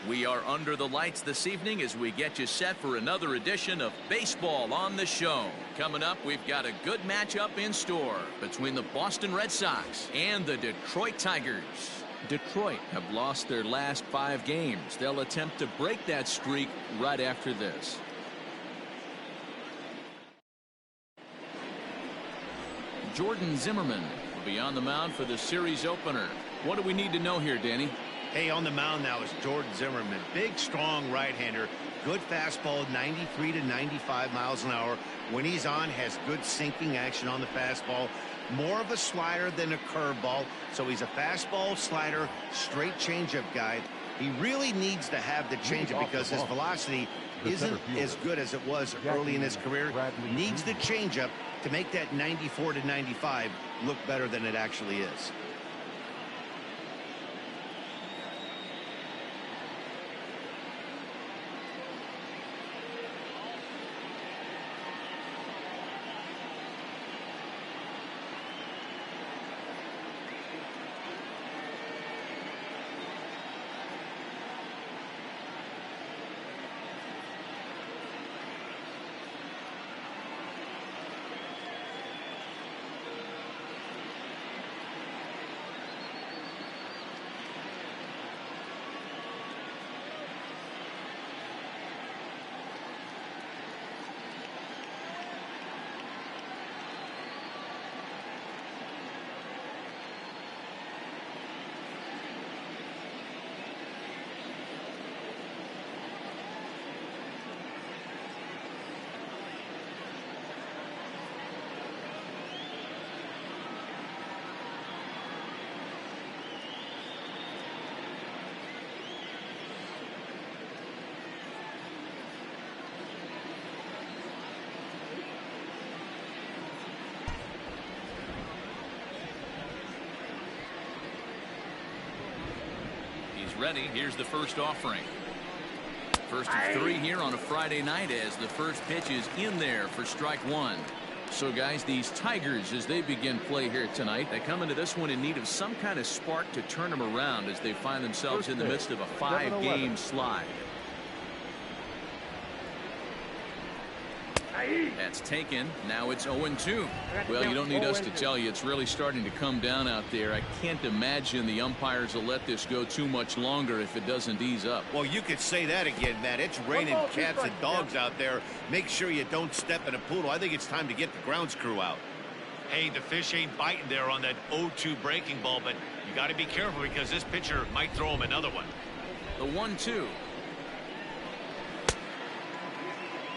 We are under the lights this evening as we get you set for another edition of Baseball on the Show. Coming up, we've got a good matchup in store between the Boston Red Sox and the Detroit Tigers. Detroit have lost their last 5 games. They'll attempt to break that streak right after this. Jordan Zimmerman will be on the mound for the series opener. What do we need to know here, Danny? Hey, on the mound now is Jordan Zimmerman. Big, strong right-hander. Good fastball, 93 to 95 miles an hour. When he's on, has good sinking action on the fastball. More of a slider than a curveball. So he's a fastball, slider, straight changeup guy. He really needs to have the changeup because his velocity isn't as good as it was early in his career. Needs the changeup to make that 94 to 95 look better than it actually is. Ready. Here's the first offering. First of 3 here on a Friday night as the first pitch is in there for strike 1. So guys, these Tigers, as they begin play here tonight, they come into this one in need of some kind of spark to turn them around as they find themselves in the midst of a 5-game slide. That's taken. Now it's 0-2. Well, you don't need us to tell you it's really starting to come down out there. I can't imagine the umpires will let this go too much longer if it doesn't ease up. Well, you could say that again, Matt. It's raining cats and dogs out there. Make sure you don't step in a poodle. I think it's time to get the grounds crew out. Hey, the fish ain't biting there on that 0-2 breaking ball, but you got to be careful because this pitcher might throw him another one. The 1-2.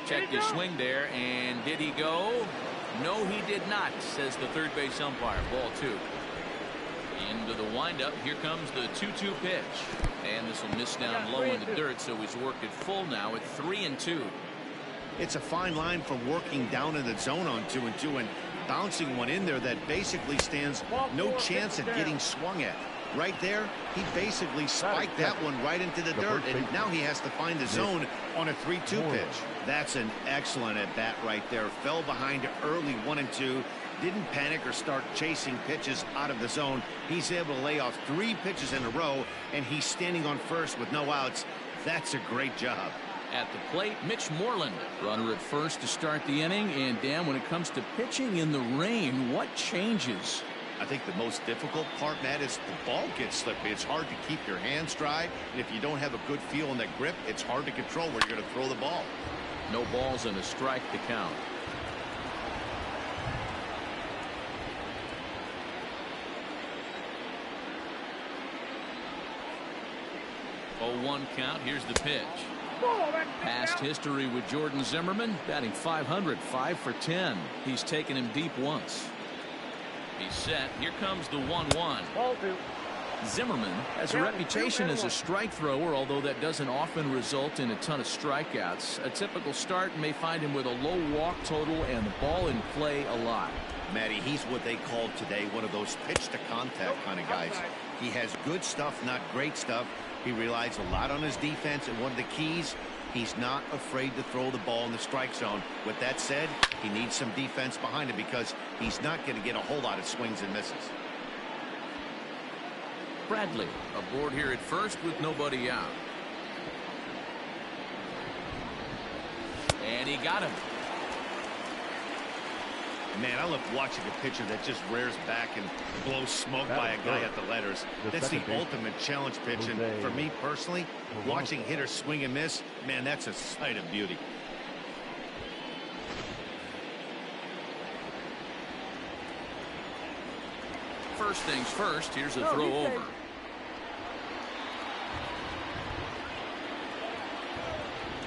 Check the swing there, and did he go? No, he did not, says the third base umpire. Ball 2. Into the windup. Here comes the 2-2 pitch. And this will miss down low in the dirt, so he's worked it full now at 3-2. It's a fine line from working down in the zone on 2-2 and bouncing one in there that basically stands no chance at getting swung at. Right there, he basically spiked that one right into the dirt, and now he has to find the zone on a 3-2 pitch. That's an excellent at-bat right there. Fell behind early 1-2. Didn't panic or start chasing pitches out of the zone. He's able to lay off 3 pitches in a row, and he's standing on first with no outs. That's a great job. At the plate, Mitch Moreland, runner at first to start the inning. And Dan, when it comes to pitching in the rain, what changes? I think the most difficult part, Matt, is the ball gets slippery. It's hard to keep your hands dry, and if you don't have a good feel in that grip, it's hard to control where you're going to throw the ball. No balls and a strike to count. Oh, 1 count. Here's the pitch. Past history with Jordan Zimmerman, batting .500, 5 for 10. He's taken him deep once. He's set. Here comes the 1-1. Zimmerman has a reputation as a strike thrower, although that doesn't often result in a ton of strikeouts. A typical start may find him with a low walk total and the ball in play a lot. Matty, he's what they call today one of those pitch to contact kind of guys. He has good stuff, not great stuff. He relies a lot on his defense, and one of the keys, he's not afraid to throw the ball in the strike zone. With that said, he needs some defense behind him because he's not going to get a whole lot of swings and misses. Bradley aboard here at first with nobody out. And he got him. Man, I love watching a pitcher that just rears back and blows smoke by a guy at the letters. That's the ultimate challenge pitch. And for me personally, watching hitters swing and miss, man, that's a sight of beauty. First things first, here's a throw over.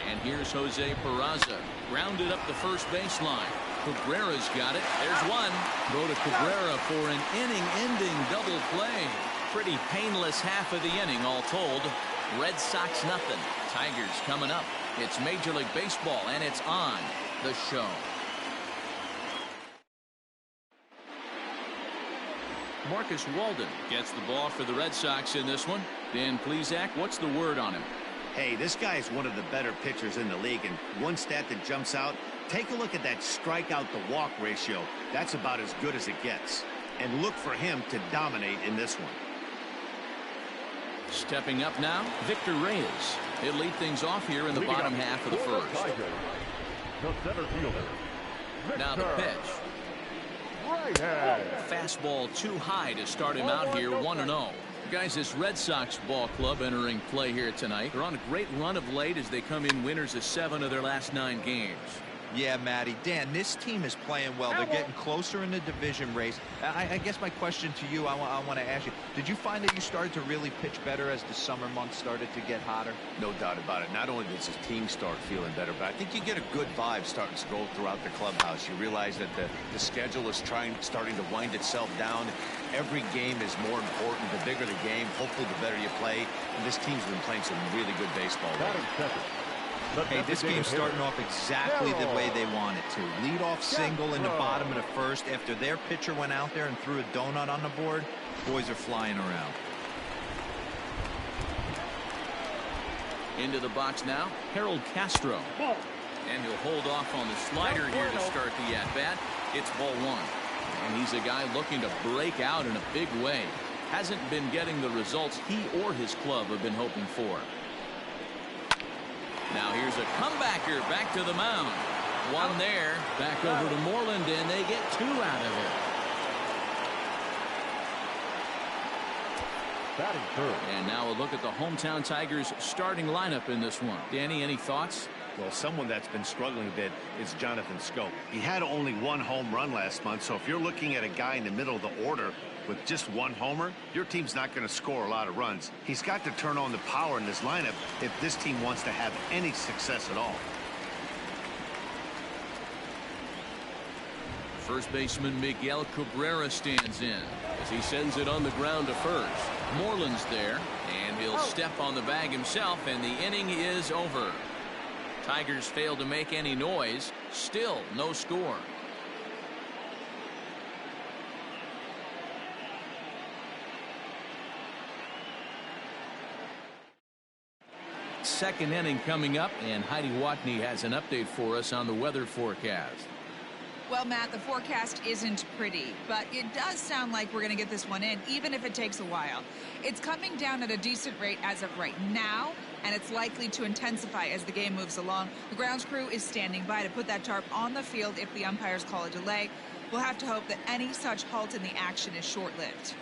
And here's Jose Peraza. Grounded up the first baseline. Cabrera's got it. There's one. Throw to Cabrera for an inning-ending double play. Pretty painless half of the inning, all told. Red Sox nothing. Tigers coming up. It's Major League Baseball, and it's on the show. Marcus Walden gets the ball for the Red Sox in this one. Dan Plesac, what's the word on him? Hey, this guy is one of the better pitchers in the league, and one stat that jumps out, take a look at that strikeout to walk ratio. That's about as good as it gets. And look for him to dominate in this one. Stepping up now, Victor Reyes. He'll lead things off here in the bottom half of the first. The center fielder. Now the pitch. Fastball too high to start him out here 1-0. Guys, this Red Sox ball club entering play here tonight. They're on a great run of late as they come in winners of 7 of their last 9 games. Yeah, Matty. Dan, this team is playing well. They're getting closer in the division race. I guess my question to you, I want to ask you, did you find that you started to really pitch better as the summer months started to get hotter? No doubt about it. Not only does his team start feeling better, but I think you get a good vibe starting to go throughout the clubhouse. You realize that the schedule is starting to wind itself down. Every game is more important. The bigger the game, hopefully the better you play. And this team's been playing some really good baseball. Hey, this game's starting off exactly the way they want it to. Lead-off single in the bottom of the first. After their pitcher went out there and threw a donut on the board, boys are flying around. Into the box now, Harold Castro. And he'll hold off on the slider here to start the at-bat. It's ball 1. And he's a guy looking to break out in a big way. Hasn't been getting the results he or his club have been hoping for. Now here's a comebacker back to the mound. One there. Back over to Moreland, and they get 2 out of it. Batting third. And now a look at the hometown Tigers starting lineup in this one. Danny, any thoughts? Well, someone that's been struggling a bit is Jonathan Scope. He had only 1 home run last month, so if you're looking at a guy in the middle of the order with just 1 homer, your team's not going to score a lot of runs. He's got to turn on the power in this lineup if this team wants to have any success at all. First baseman Miguel Cabrera stands in as he sends it on the ground to first. Moreland's there, and he'll step on the bag himself, and the inning is over. Tigers fail to make any noise. Still no score. Second inning coming up, and Heidi Watney has an update for us on the weather forecast. Well, Matt, the forecast isn't pretty, but it does sound like we're going to get this one in, even if it takes a while. It's coming down at a decent rate as of right now, and it's likely to intensify as the game moves along. The grounds crew is standing by to put that tarp on the field if the umpires call a delay. We'll have to hope that any such halt in the action is short-lived.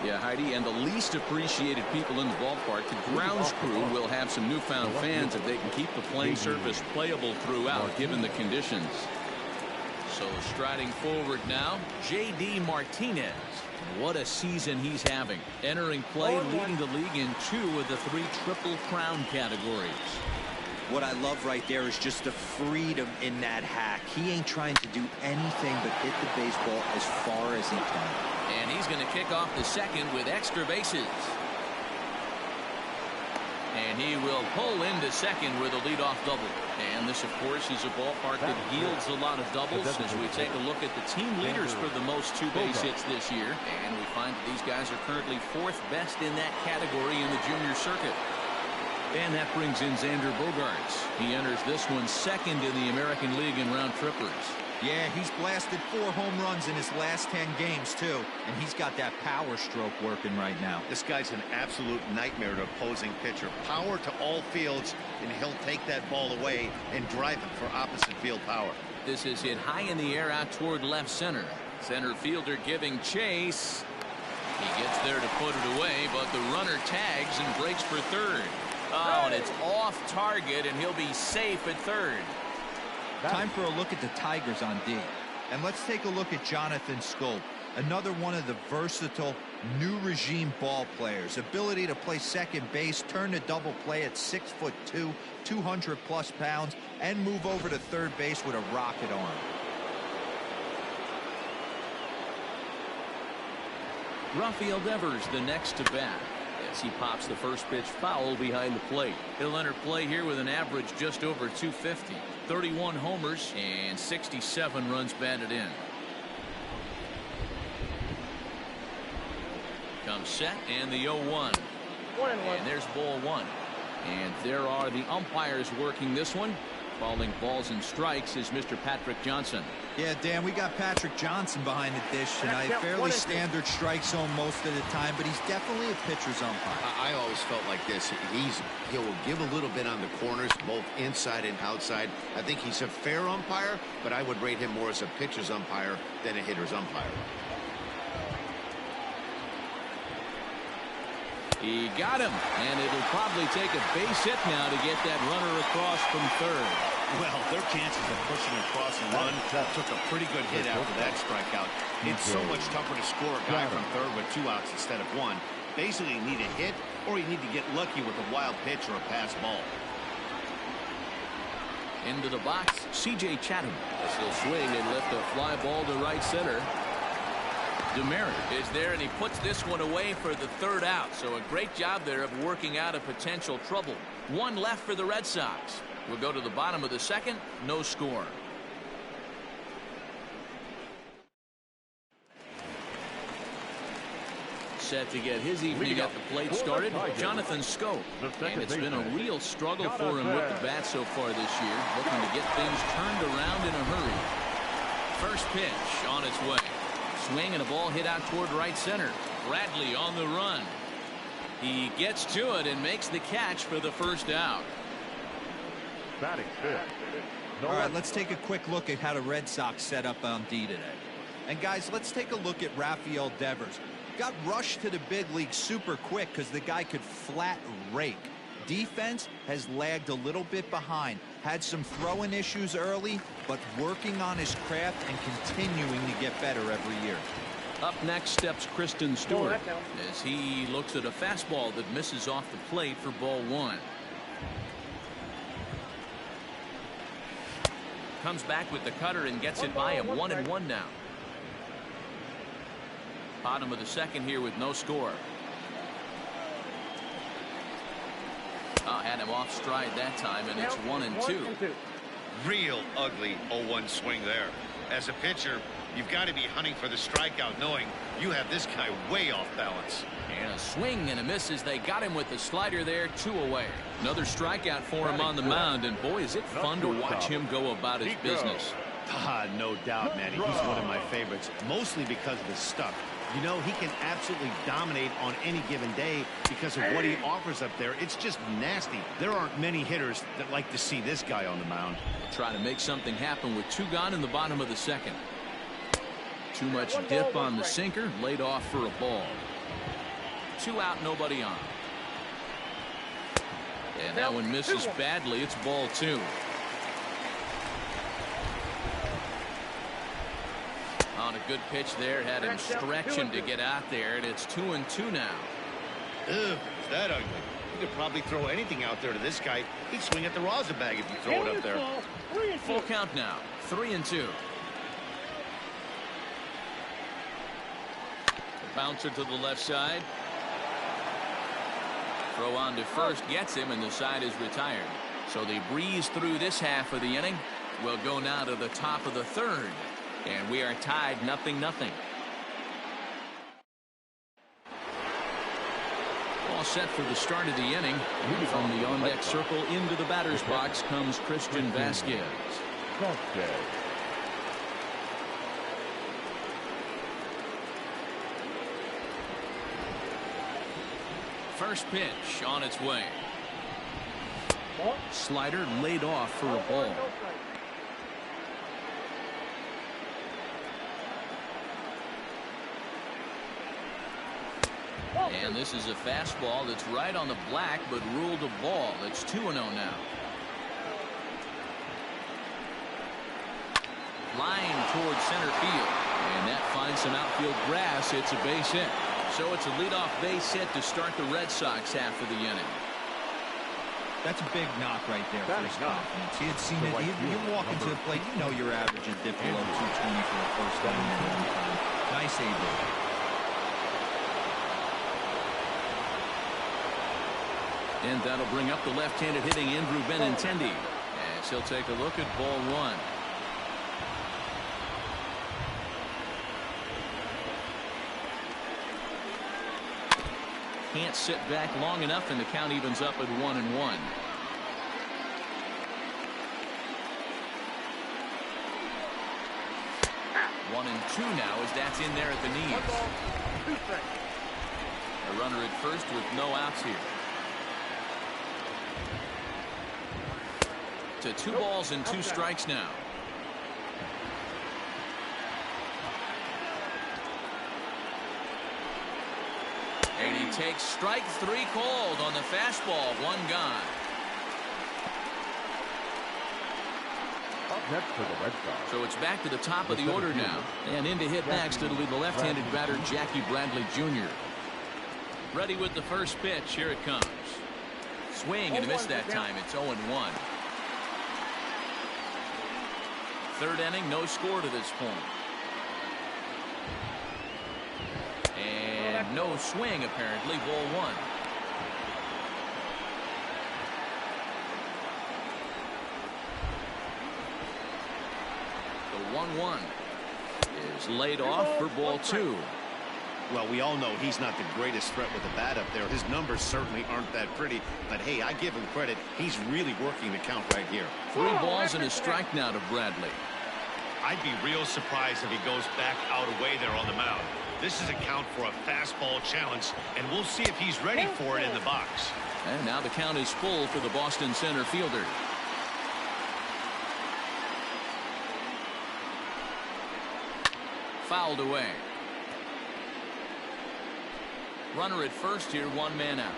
Yeah, Heidi, and the least appreciated people in the ballpark, the grounds crew, will have some newfound fans if they can keep the playing surface playable throughout, given the conditions. So striding forward now, J.D. Martinez. What a season he's having. Entering play, leading the league in 2 of the 3 Triple Crown categories. What I love right there is just the freedom in that hack. He ain't trying to do anything but hit the baseball as far as he can. And he's going to kick off the second with extra bases. And he will pull into second with a leadoff double. And this, of course, is a ballpark that yields a lot of doubles as we take a look at the team leaders for the most 2 base hits this year. And we find that these guys are currently 4th best in that category in the junior circuit. And that brings in Xander Bogaerts. He enters this one 2nd in the American League in round trippers. Yeah, he's blasted 4 home runs in his last 10 games, too. And he's got that power stroke working right now. This guy's an absolute nightmare to opposing pitcher. Power to all fields, and he'll take that ball away and drive it for opposite field power. This is hit high in the air out toward left center. Center fielder giving chase. He gets there to put it away, but the runner tags and breaks for third. Oh, and it's off target, and he'll be safe at third. Time for a look at the Tigers on D. And let's take a look at Jonathan Schoop, another one of the versatile new regime ball players. Ability to play second base, turn to double play at 6'2", 200+ pounds, and move over to third base with a rocket arm. Rafael Devers the next to bat as he pops the first pitch foul behind the plate. He'll enter play here with an average just over 250, 31 homers and 67 runs batted in. Comes set and the 0-1. And there's ball 1. And there are the umpires working this one. Calling balls and strikes is Mr. Patrick Johnson. Yeah, Dan, we got Patrick Johnson behind the dish tonight. Fairly standard strike zone most of the time, but he's definitely a pitcher's umpire. I always felt like this. He will give a little bit on the corners, both inside and outside. I think he's a fair umpire, but I would rate him more as a pitcher's umpire than a hitter's umpire. He got him, and it'll probably take a base hit now to get that runner across from third. Well, their chances of pushing across and run took a pretty good hit after that strikeout. It's so much tougher to score a guy from third with 2 outs instead of 1. Basically, you need a hit, or you need to get lucky with a wild pitch or a pass ball. Into the box, C.J. Chatham. He'll swing and lift a fly ball to right center. Demerit is there, and he puts this one away for the third out. So a great job there of working out a potential trouble. 1 left for the Red Sox. We'll go to the bottom of the second. No score. Set to get his evening at the plate started, Jonathan Schoop. And it's been a real struggle for him with the bat so far this year. Looking to get things turned around in a hurry. First pitch on its way. Swing and a ball hit out toward right center. Bradley on the run. He gets to it and makes the catch for the first out. Batting fifth. All right, let's take a quick look at how the Red Sox set up on D today. And guys, let's take a look at Rafael Devers. Got rushed to the big league super quick because the guy could flat rake. Defense has lagged a little bit behind. Had some throwing issues early, but working on his craft and continuing to get better every year. Up next steps Kristen Stewart as he looks at a fastball that misses off the plate for ball 1. Comes back with the cutter and gets it by him. 1-1 now. Bottom of the second here with no score. Had him off stride that time, and it's 1-2. Real ugly 0-1 swing there. As a pitcher, you've got to be hunting for the strikeout, knowing you have this guy way off balance. And a swing and a miss as they got him with the slider there, 2 away. Another strikeout for him on the mound, and boy, is it fun to watch him go about his business. No doubt, Matty. He's one of my favorites, mostly because of his stuff. You know, he can absolutely dominate on any given day because of what he offers up there. It's just nasty. There aren't many hitters that like to see this guy on the mound. Try to make something happen with 2 gone in the bottom of the second. Too much dip on the sinker, laid off for a ball. 2 out, nobody on. And that one misses badly. It's ball 2. On a good pitch there, had him stretching to get out there, and it's 2-2 now. Ugh, is that ugly? You could probably throw anything out there to this guy. He'd swing at the rosin bag if you throw it up there. Full count now, 3-2. The bouncer to the left side. Throw on to first, gets him, and the side is retired. So they breeze through this half of the inning. We'll go now to the top of the third. And we are tied 0-0. All set for the start of the inning. From the on-deck circle into the batter's box comes Christian Vasquez. First pitch on its way. Slider laid off for a ball. And this is a fastball that's right on the black, but ruled a ball. It's 2-0 now. Line towards center field. And that finds some outfield grass. It's a base hit. So it's a leadoff base hit to start the Red Sox half of the inning. That's a big knock right there for his confidence. He had seen it. You walk into the plate, you know you're averaging dip below 220 for the first time in a long time. Nice save there. And that'll bring up the left-handed hitting Andrew Benintendi. As he'll take a look at ball one. Can't sit back long enough, and the count evens up at 1-1. One and two now as that's in there at the knees. A runner at first with no outs here. To 2 balls and 2 strikes now. And he takes strike 3 called on the fastball. 1 gone. Up next for the Red Sox. So it's back to the top of the order now. And in to hit next, it'll be the left-handed batter Jackie Bradley Jr. Ready with the first pitch. Here it comes. Swing and a miss that time. It's 0-1. Third inning, no score to this point. And no swing, apparently. Ball 1. The 1-1 is laid off for ball 2. Well, we all know he's not the greatest threat with the bat up there. His numbers certainly aren't that pretty. But, hey, I give him credit. He's really working the count right here. 3 balls and a strike now to Bradley. I'd be real surprised if he goes back out away there on the mound. This is a count for a fastball challenge, and we'll see if he's ready for it in the box. And now the count is full for the Boston center fielder. Fouled away. Runner at first here, 1 man out.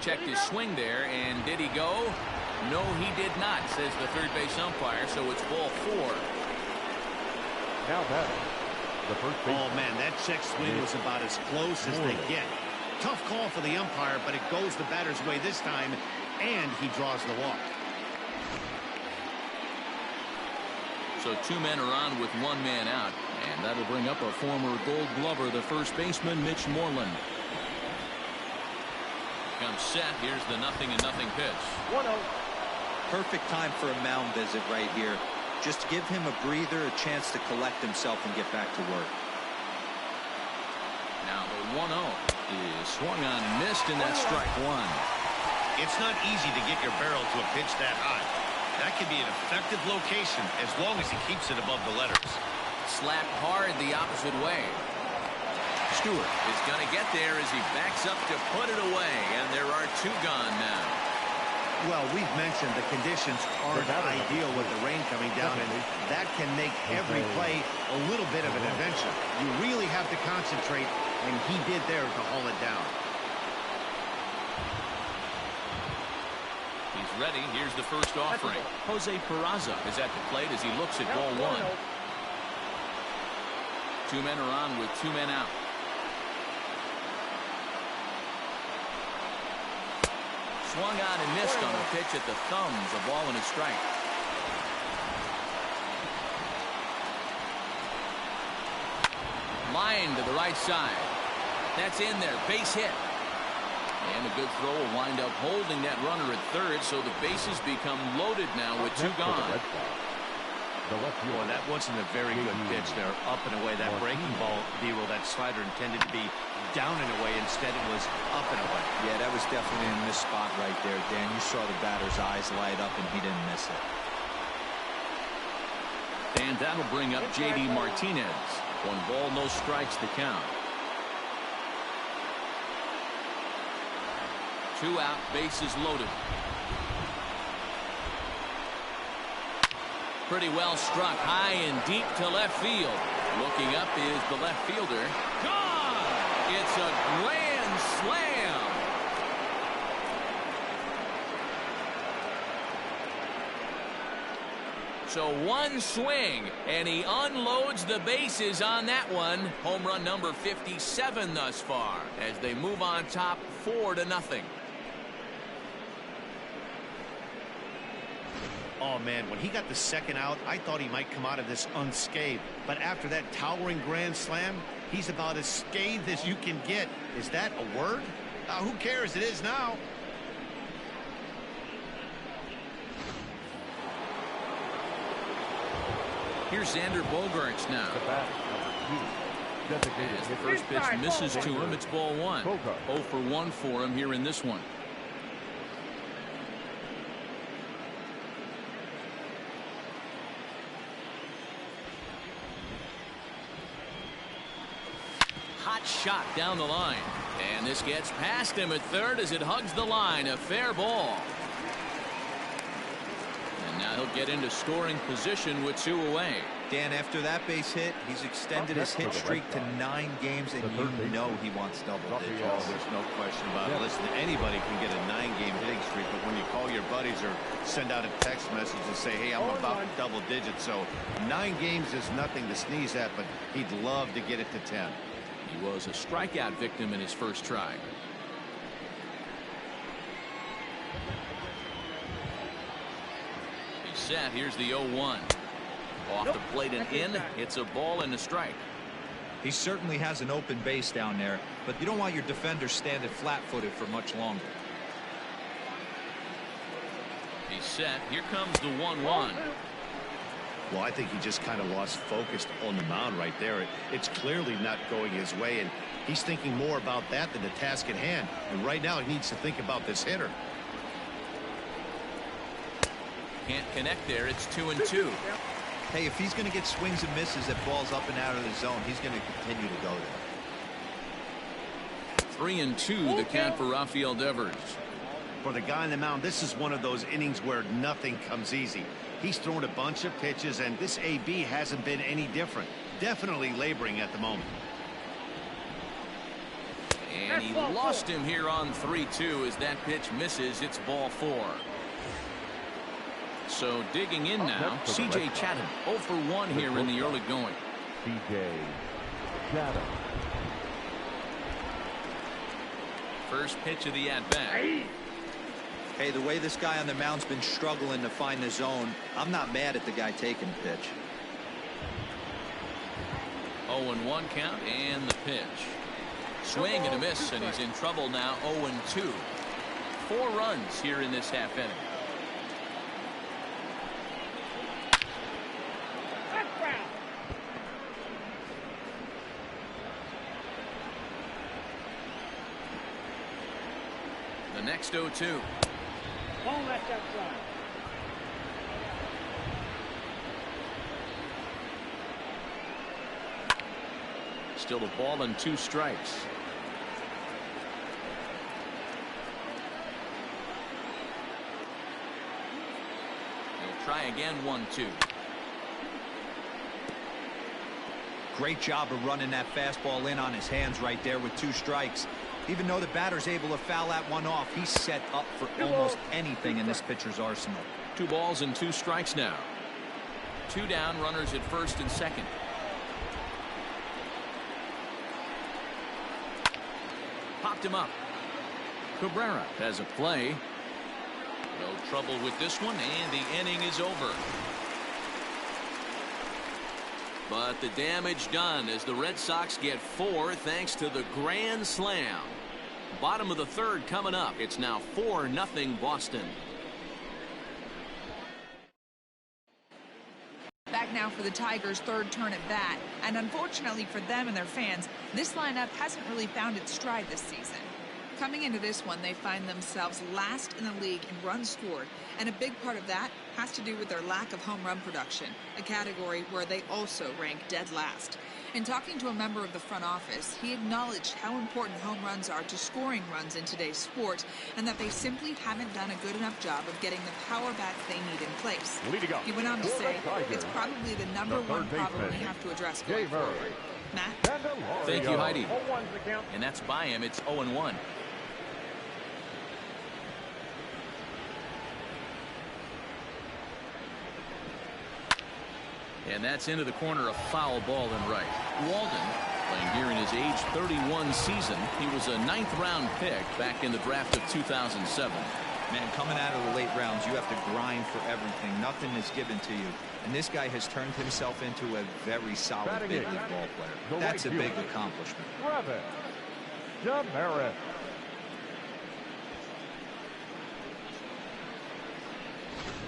Checked his swing there, and did he go? No, he did not, says the third base umpire, so it's ball 4. Now that the first base. Oh, man, that check swing was about as close as they get. Tough call for the umpire, but it goes the batter's way this time, and he draws the walk. So 2 men are on with 1 man out, and that'll bring up a former Gold Glover, the first baseman, Mitch Moreland. Comes set. Here's the 0-0 pitch. 1-0. Perfect time for a mound visit right here. Just give him a breather, a chance to collect himself and get back to work. Now the 1-0 is swung on, missed, and that's strike 1. It's not easy to get your barrel to a pitch that high. That can be an effective location as long as he keeps it above the letters. Slapped hard the opposite way. Stewart is going to get there as he backs up to put it away, and there are 2 gone now. Well, we've mentioned the conditions aren't ideal with the rain coming down, and that can make every play a little bit of an adventure. You really have to concentrate, and he did there to haul it down. He's ready. Here's the first offering. Jose Peraza is at the plate as he looks at ball 1. 2 men are on with 2 men out. Swung on and missed on a pitch at the thumbs. A ball and a strike. Line to the right side. That's in there. Base hit. And a good throw will wind up holding that runner at third, so the bases become loaded now with 2 gone. Boy, that wasn't a very good pitch there. Up and away. That breaking ball, D-roll, that slider intended to be down and away. Instead, it was up and away. Yeah, that was definitely in this spot right there, Dan. You saw the batter's eyes light up, and he didn't miss it. And that'll bring up J.D. Martinez. 1 ball, no strikes to count. 2 out, bases loaded. Pretty well struck high and deep to left field. Looking up is the left fielder. Gone! It's a grand slam. So 1 swing, and he unloads the bases on that one. Home run number 57 thus far as they move on top 4-0. Oh, man, when he got the second out, I thought he might come out of this unscathed. But after that towering grand slam, he's about as scathed as you can get. Is that a word? Who cares? It is now. Here's Xander Bogaerts now. As the first pitch misses to him, it's ball 1. 0 for 1 for him here in this one. Hot shot down the line. And this gets past him at third as it hugs the line. A fair ball. And now he'll get into scoring position with 2 away. Dan, after that base hit, he's extended his hit streak to 9 games, and you know he wants double digits. Oh, there's no question about it. Listen, anybody can get a 9-game hitting streak, but when you call your buddies or send out a text message and say, hey, I'm about double digits, so 9 games is nothing to sneeze at, but he'd love to get it to 10. He was a strikeout victim in his first try. He's set. Here's the 0-1. Off the plate and in. It's a ball and a strike. He certainly has an open base down there, but you don't want your defender standing flat-footed for much longer. He's set. Here comes the 1-1. Well, I think he just kind of lost focus on the mound right there. It's clearly not going his way, and he's thinking more about that than the task at hand. And right now, he needs to think about this hitter. Can't connect there. It's 2-2. Hey, if he's going to get swings and misses at balls up and out of the zone, he's going to continue to go there. 3-2 the count for Rafael Devers. For the guy on the mound, this is one of those innings where nothing comes easy. He's thrown a bunch of pitches, and this AB hasn't been any different. Definitely laboring at the moment. And he lost him here on 3-2 as that pitch misses. It's ball 4. So digging in now, C.J. Chatham 0 for 1 here in the early going. C.J. Chatham. First pitch of the at-bat. Hey, the way this guy on the mound's been struggling to find the zone, I'm not mad at the guy taking the pitch. 0-1 count and the pitch. Swing and a miss, and he's in trouble now. 0-2. 4 runs here in this half inning. The next 0-2. Still a ball and 2 strikes. He'll try again. 1-2. Great job of running that fastball in on his hands right there with 2 strikes. Even though the batter's able to foul that one off, he's set up for almost anything in this pitcher's arsenal. 2 balls and 2 strikes now. 2 down, runners at first and second. Popped him up. Cabrera has a play. No trouble with this one, and the inning is over. But the damage done as the Red Sox get 4 thanks to the grand slam. Bottom of the 3rd coming up. It's now 4-0 Boston. Back now for the Tigers' 3rd turn at bat. And unfortunately for them and their fans, this lineup hasn't really found its stride this season. Coming into this one, they find themselves last in the league in runs scored. And a big part of that has to do with their lack of home run production, a category where they also rank dead last. In talking to a member of the front office, he acknowledged how important home runs are to scoring runs in today's sport, and that they simply haven't done a good enough job of getting the power bats they need in place. He went on to say, it's probably the number one problem we have to address going forward. Matt? Thank you, Heidi. And that's by him. It's 0-1. And that's into the corner, a foul ball and right. Walden, playing here in his age 31 season. He was a 9th-round pick back in the draft of 2007. Man, coming out of the late rounds, you have to grind for everything. Nothing is given to you. And this guy has turned himself into a very solid big league ball player. That's a big accomplishment.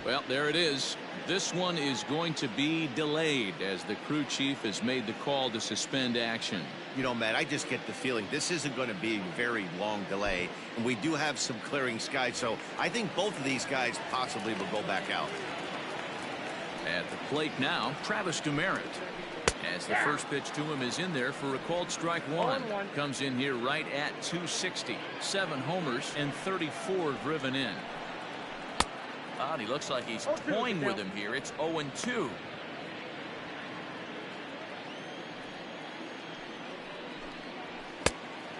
Well, there it is. This one is going to be delayed as the crew chief has made the call to suspend action. You know, Matt, I just get the feeling this isn't going to be a very long delay, and we do have some clearing skies, so I think both of these guys possibly will go back out. At the plate now, Travis Demerit. As the first pitch to him is in there for a called strike one. Comes in here right at 260. 7 homers and 34 driven in. He looks like he's toying with him here. It's 0-2.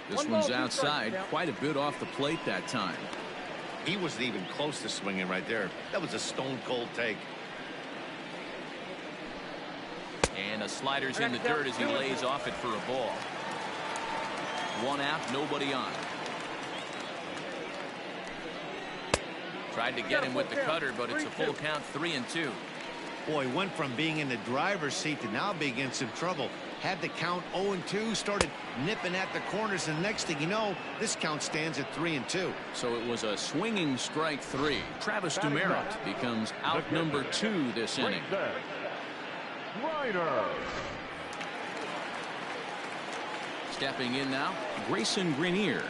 This one's outside, quite a bit off the plate that time. He wasn't even close to swinging right there. That was a stone-cold take. And a slider's in the dirt as he lays off it for a ball. 1 out, nobody on. Tried to get him with the cutter, but it's a full count, 3-2. Boy, went from being in the driver's seat to now being in some trouble. Had the count 0-2, started nipping at the corners, and next thing you know, this count stands at 3-2. So it was a swinging strike 3. Travis Demerit becomes out number 2 this inning. Stepping in now, Grayson Grenier.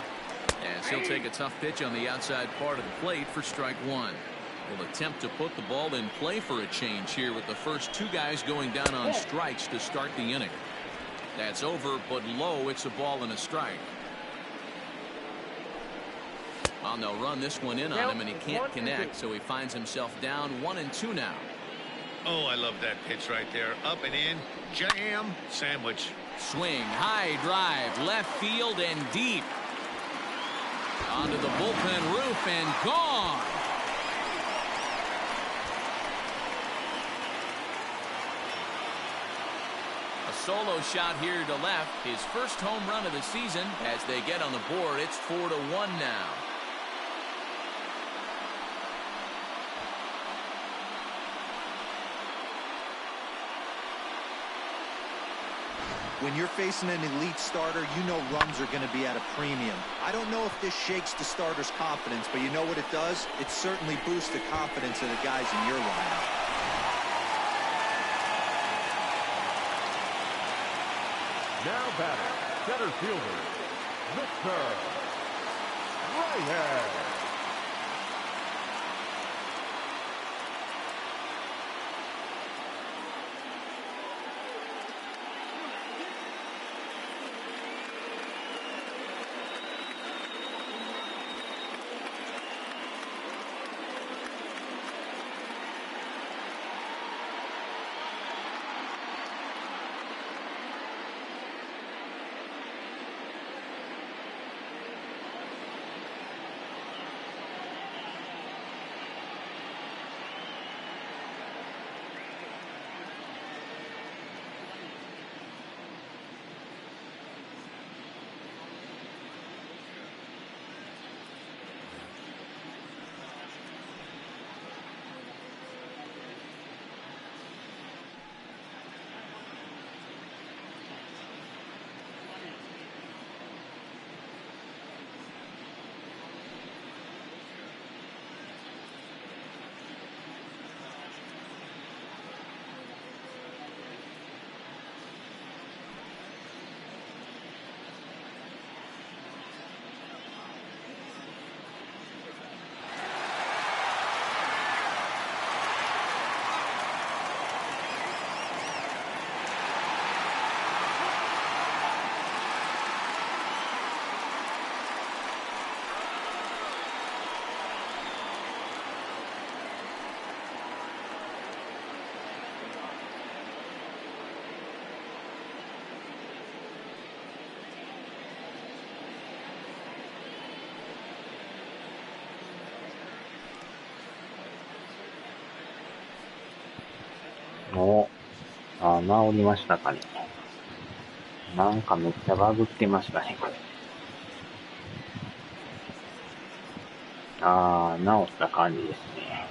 As he'll take a tough pitch on the outside part of the plate for strike 1. Will attempt to put the ball in play for a change here with the first 2 guys going down on strikes to start the inning. That's over, but low. It's a ball and a strike. Well, they'll run this one in on him, and he can't connect, so he finds himself down 1-2 now. Oh, I love that pitch right there. Up and in, jam, sandwich. Swing, high drive, left field and deep. Onto the bullpen roof and gone. A solo shot here to left. His first home run of the season. As they get on the board, it's 4-1 now. When you're facing an elite starter, you know runs are going to be at a premium. I don't know if this shakes the starter's confidence, but you know what it does? It certainly boosts the confidence of the guys in your lineup. Now batting, center fielder, Victor Reyes. あ、治りましたかね。なんかめっちゃバグってましたね、これ。ああ、治った感じですね。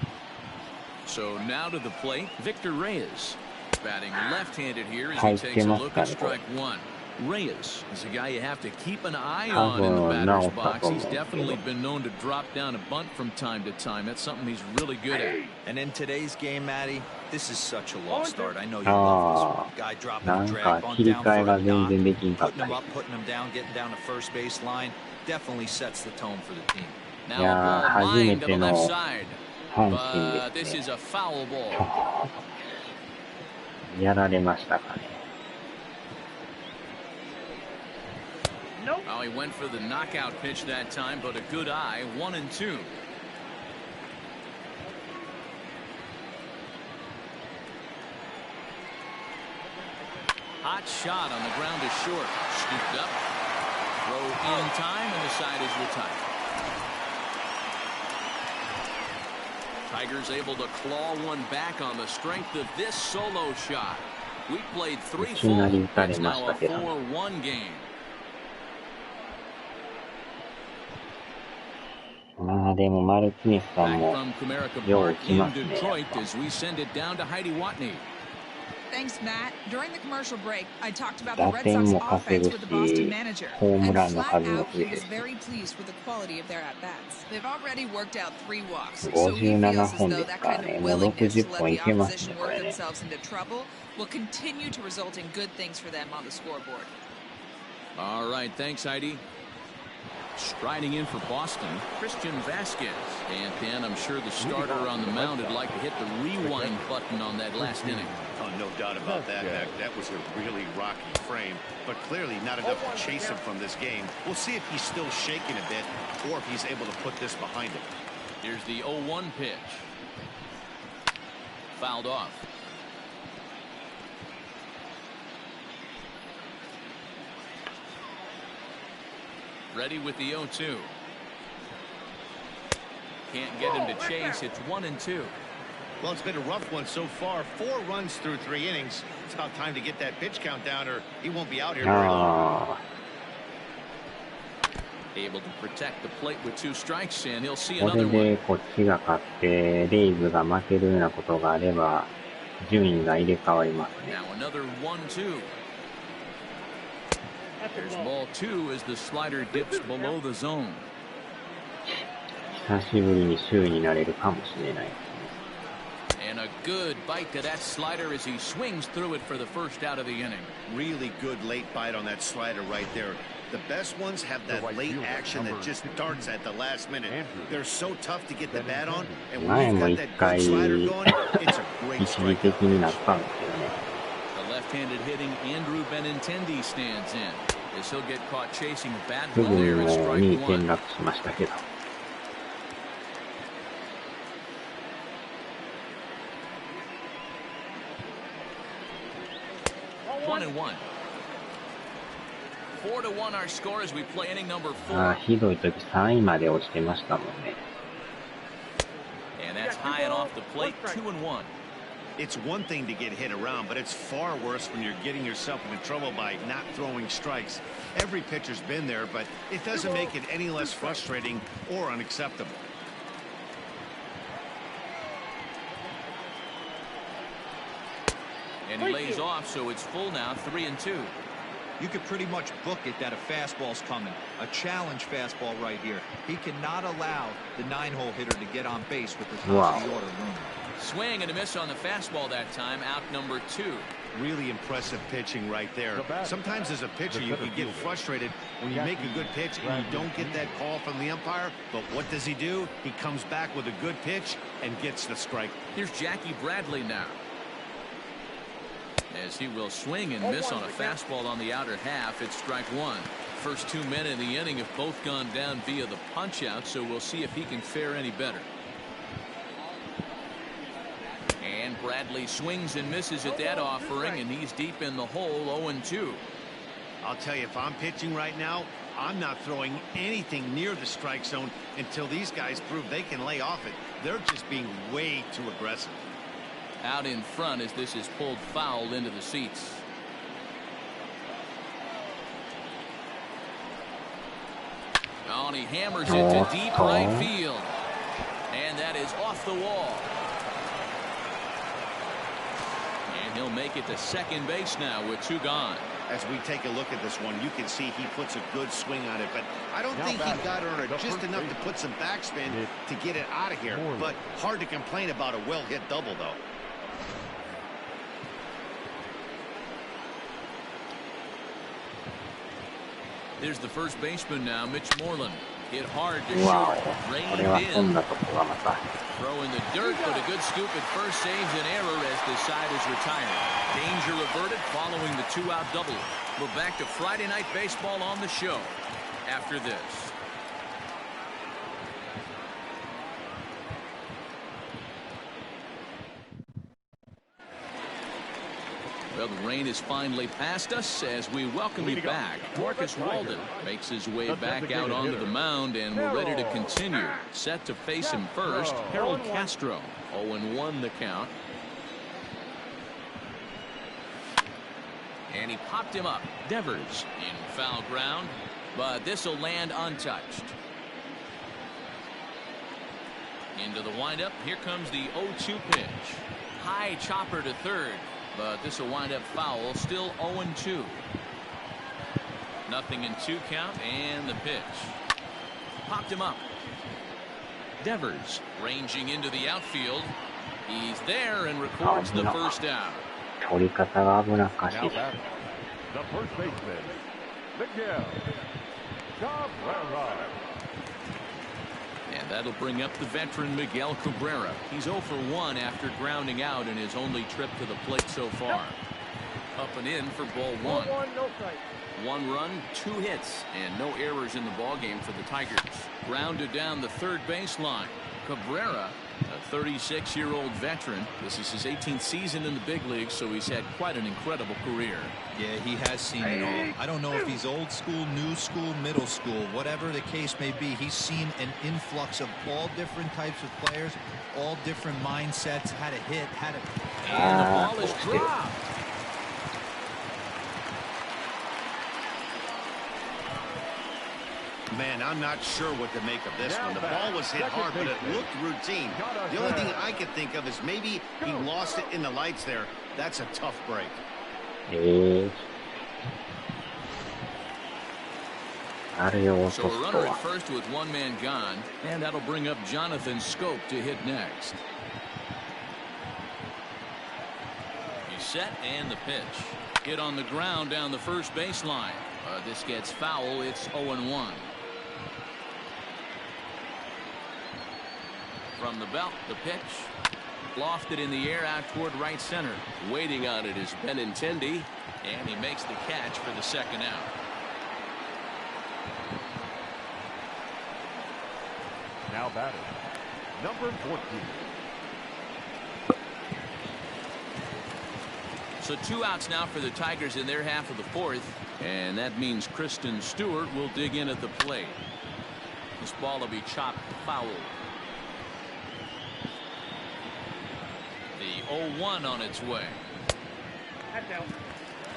So now to the plate, Victor Reyes. Batting left-handed here as he takes a look at strike one. Reyes is a guy you have to keep an eye on in the batter's box. He's definitely been known to drop down a bunt from time to time. That's something he's really good at. And in today's game, Matty, this is such a lost start. I know you love this one. Guy dropping a drag bunt down for a knock, putting him up, putting him down, getting down to first base line. Definitely sets the tone for the team. Now a ball lined to the left side. But this is a foul ball. やられましたかね。Oh, he went for the knockout pitch that time, but a good eye, 1-2. Hot shot on the ground is short. Scooped up. Throw in time, and the side is retired. Tigers able to claw one back on the strength of this solo shot. We played 3 full. It's now a 4-1 game. ああ、でもマルティネスさんもよう打ちますね。 Thanks, Matt. During the commercial break, I talked about the Red Sox offense with the Boston manager. And flat out, he was very pleased with the quality of their at-bats. They've already worked out 3 walks, so he feels as though that kind of willingness to let the opposition work themselves into trouble will continue to result in good things for them on the scoreboard. All right, thanks, Heidi. Striding in for Boston, Christian Vasquez. And Dan, I'm sure the starter on the mound would like to hit the rewind button on that last inning. Oh, no doubt about that. That was a really rocky frame, but clearly not enough to chase him from this game. We'll see if he's still shaking a bit or if he's able to put this behind him. Here's the 0-1 pitch. Fouled off. Ready with the 0-2. Can't get him to chase. It's 1-2. Well, it's been a rough one so far. 4 runs through 3 innings. It's about time to get that pitch count down or he won't be out here very long. Able to protect the plate with 2 strikes, and he'll see これ another one. でこっちが勝ってレイズが負けるようなことがあれば順位が入れ替わりますね。 Now another 1-2. There's ball 2 as the slider dips below the zone. 久しぶりに首位になれるかもしれない。 And a good bite to that slider as he swings through it for the first out of the inning. Really good late bite on that slider right there. The best ones have that late action that just darts at the last minute. They're so tough to get the bat on, and when you've got that good slider going, it's a great strike. 一時的になったんですよね。 The left-handed hitting Andrew Benintendi stands in as he'll get caught chasing a bad すぐ one に there も in う2 strike 転 one. 落しましたけど。 1-1. 4-1 our score as we play inning number 4. ああ、ひどい時3位まで落ちてましたもんね。 And that's high and off the plate, 2-1. It's one thing to get hit around, but it's far worse when you're getting yourself into trouble by not throwing strikes. Every pitcher's been there, but it doesn't make it any less frustrating or unacceptable. And he lays off, so it's full now, 3-2. You could pretty much book it that a fastball's coming. A challenge fastball right here. He cannot allow the 9-hole hitter to get on base with the top of the order room. Swing and a miss on the fastball that time, out number 2. Really impressive pitching right there. Sometimes as a pitcher you can get frustrated when you make a good pitch and you don't get that call from the umpire, but what does he do? He comes back with a good pitch and gets the strike. Here's Jackie Bradley now, as he will swing and miss on a fastball on the outer half. It's strike 1. First 2 men in the inning have both gone down via the punch out, so we'll see if he can fare any better. And Bradley swings and misses at that offering, and he's deep in the hole, 0-2. I'll tell you, if I'm pitching right now, I'm not throwing anything near the strike zone until these guys prove they can lay off it. They're just being way too aggressive. out in front as this is pulled foul into the seats. Oh, and he hammers it to deep right field. And that is off the wall. And he'll make it to second base now with 2 gone. As we take a look at this one, you can see he puts a good swing on it, but I don't think he got on it just enough to put some backspin to get it out of here. But hard to complain about a well-hit double, though. There's the first baseman now, Mitch Moreland. Hit hard to short. Reined in. Throw in the dirt, but a good scoop at first saves an error as this side is retired. Danger averted following the 2-out double. We're back to Friday Night Baseball on the show after this. Well, the rain is finally past us as we welcome you back. Marcus Walden makes his way back out onto the mound, and we're ready to continue. Set to face him first, Harold Castro. 0-1 the count. And he popped him up. Devers in foul ground, but this will land untouched. Into the windup. Here comes the 0-2 pitch. High chopper to third. But this will wind up foul. Still 0-2. Nothing in 2 count, and the pitch. Popped him up. Devers ranging into the outfield. He's there and records the first out. Now batting, the first baseman, Miguel Cabrera. And that'll bring up the veteran Miguel Cabrera. He's 0 for 1 after grounding out in his only trip to the plate so far. Up and in for ball 1. 1 run, 2 hits, and no errors in the ballgame for the Tigers. Grounded down the third baseline. Cabrera, a 36-year-old veteran. This is his 18th season in the big leagues, so he's had quite an incredible career. Yeah, he has seen it all. I don't know if he's old school, new school, middle school, whatever the case may be. He's seen an influx of all different types of players, all different mindsets, how to hit, how to... And the ball is dropped. Man, I'm not sure what to make of this one. The ball was hit hard, but it looked routine. The only thing I could think of is maybe he lost it in the lights there. That's a tough break. So a runner at first with 1 man gone, and that'll bring up Jonathan Scope to hit next. He's set, and the pitch. Hit on the ground down the first baseline. This gets foul. It's 0-1. From the belt, the pitch. Lofted in the air out toward right center. Waiting on it is Benintendi, and he makes the catch for the second out. Now batting, number 14. So 2 outs now for the Tigers in their half of the 4th, and that means Kristen Stewart will dig in at the plate. This ball will be chopped foul. The 0-1 on its way.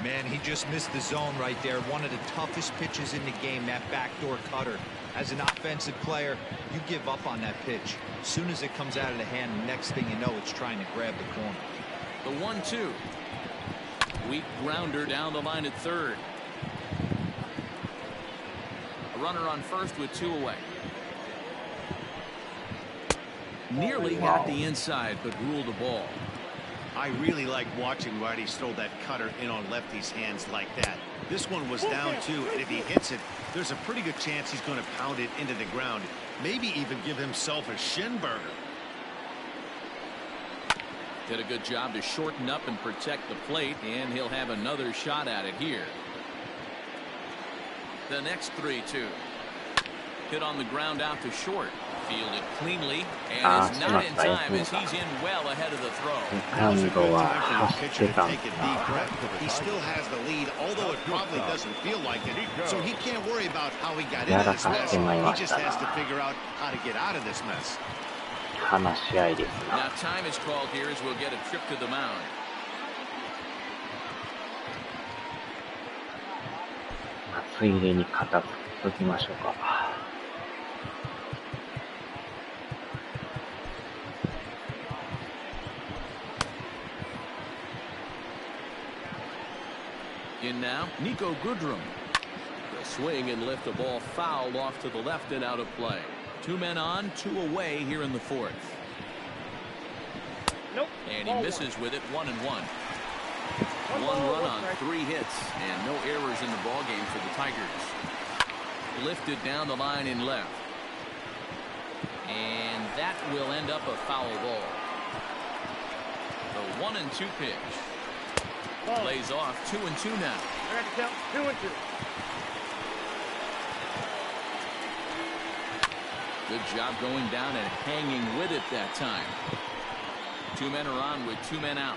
Man, he just missed the zone right there. One of the toughest pitches in the game, that backdoor cutter. As an offensive player, you give up on that pitch. As soon as it comes out of the hand, the next thing you know, it's trying to grab the corner. The 1-2. Weak grounder down the line at third. A runner on first with 2 away. Nearly got the inside, but ruled a ball. I really like watching righties throw that cutter in on lefties' hands like that. This one was down 2, and if he hits it, there's a pretty good chance he's going to pound it into the ground. Maybe even give himself a shin burner. Did a good job to shorten up and protect the plate, and he'll have another shot at it here. The next 3-2. Hit on the ground out to short. Fielded cleanly, and is not in time as he's in well ahead of the throw. Now's a good time for the pitcher to take a deep breath. He still has the lead, although it probably doesn't feel like it. So he can't worry about how he got into this mess. He just has to figure out how to get out of this mess. 話し合いですな。 Now time is called here as we'll get a trip to the mound. ついでに片付けときましょうか。In now, Nico Goodrum. The swing and lift the ball fouled off to the left and out of play. 2 men on, 2 away here in the 4th. Nope. And he misses with it, 1-1. 1 run on 3 hits and no errors in the ball game for the Tigers. Lifted down the line in left. And that will end up a foul ball. The 1-2 pitch. Plays off 2-2 now. I got to count 2-2. Good job going down and hanging with it that time. 2 men are on with 2 men out.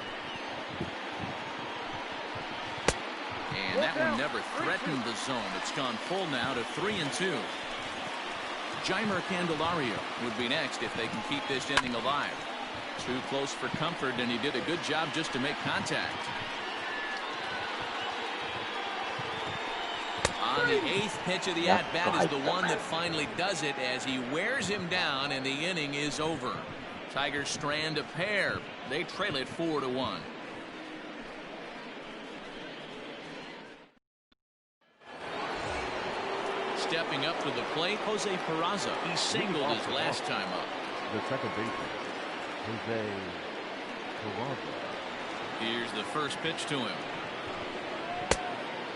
And that one never threatened the zone. It's gone full now to 3-2. Jeimer Candelario would be next if they can keep this inning alive. Too close for comfort, and he did a good job just to make contact. On the 8th pitch of the at-bat is the one that finally does it as he wears him down, and the inning is over. Tigers strand a pair. They trail it 4-1. Stepping up to the plate, Jose Peraza. He singled his last time up. The second baseman, Jose Peraza. Here's the first pitch to him.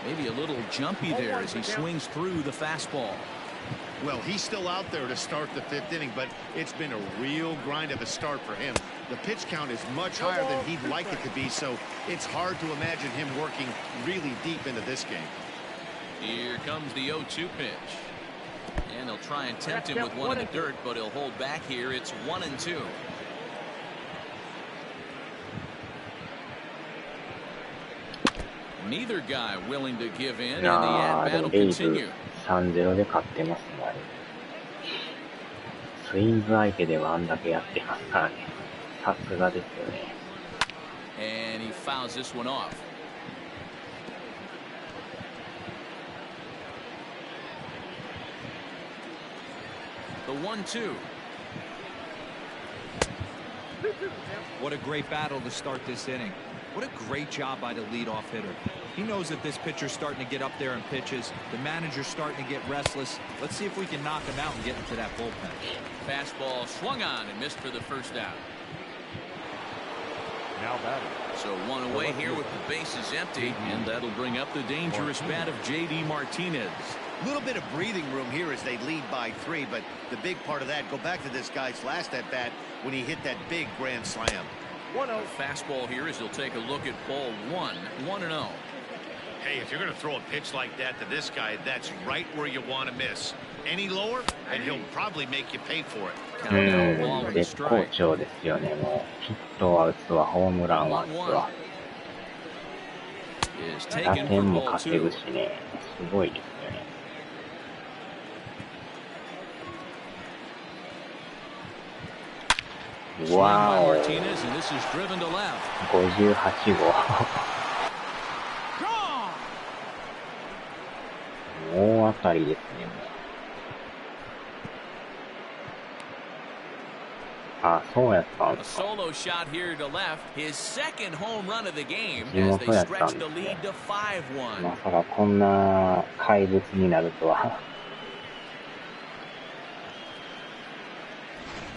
Maybe a little jumpy there as he swings through the fastball. Well, he's still out there to start the 5th inning, but it's been a real grind of a start for him. The pitch count is much higher than he'd like it to be, so it's hard to imagine him working really deep into this game. Here comes the 0-2 pitch. And he'll try and tempt him with one in the dirt, but he'll hold back here. It's 1-2. Neither guy willing to give in, and the at-bat will continue. 3-0 で勝ってますね。ツインズ相手ではあんだけやってますからね。さすがですよね。And he fouls this one off. The 1-2. What a great battle to start this inning. What a great job by the leadoff hitter. He knows that this pitcher's starting to get up there in pitches. The manager's starting to get restless. Let's see if we can knock him out and get into that bullpen. Fastball swung on and missed for the first out. Now batting. So 1 away here with the bases empty, and that'll bring up the dangerous bat of J.D. Martinez. A little bit of breathing room here as they lead by 3, but the big part of that, go back to this guy's last at-bat when he hit that big grand slam. 1-0. Fastball here as he'll take a look at ball 1, 1-0. Hey, if you're going to throw a pitch like that to this guy, that's right where you want to miss. Any lower, and he'll probably make you pay for it. 絶好調ですよね。もうヒットは打つわ、ホームランは打つわ。打点も稼ぐしね、すごいですよね。わーお、58号。大当たりですね。あ、そうやったんですか。地元やったんですね。まさかこんな怪物になるとは。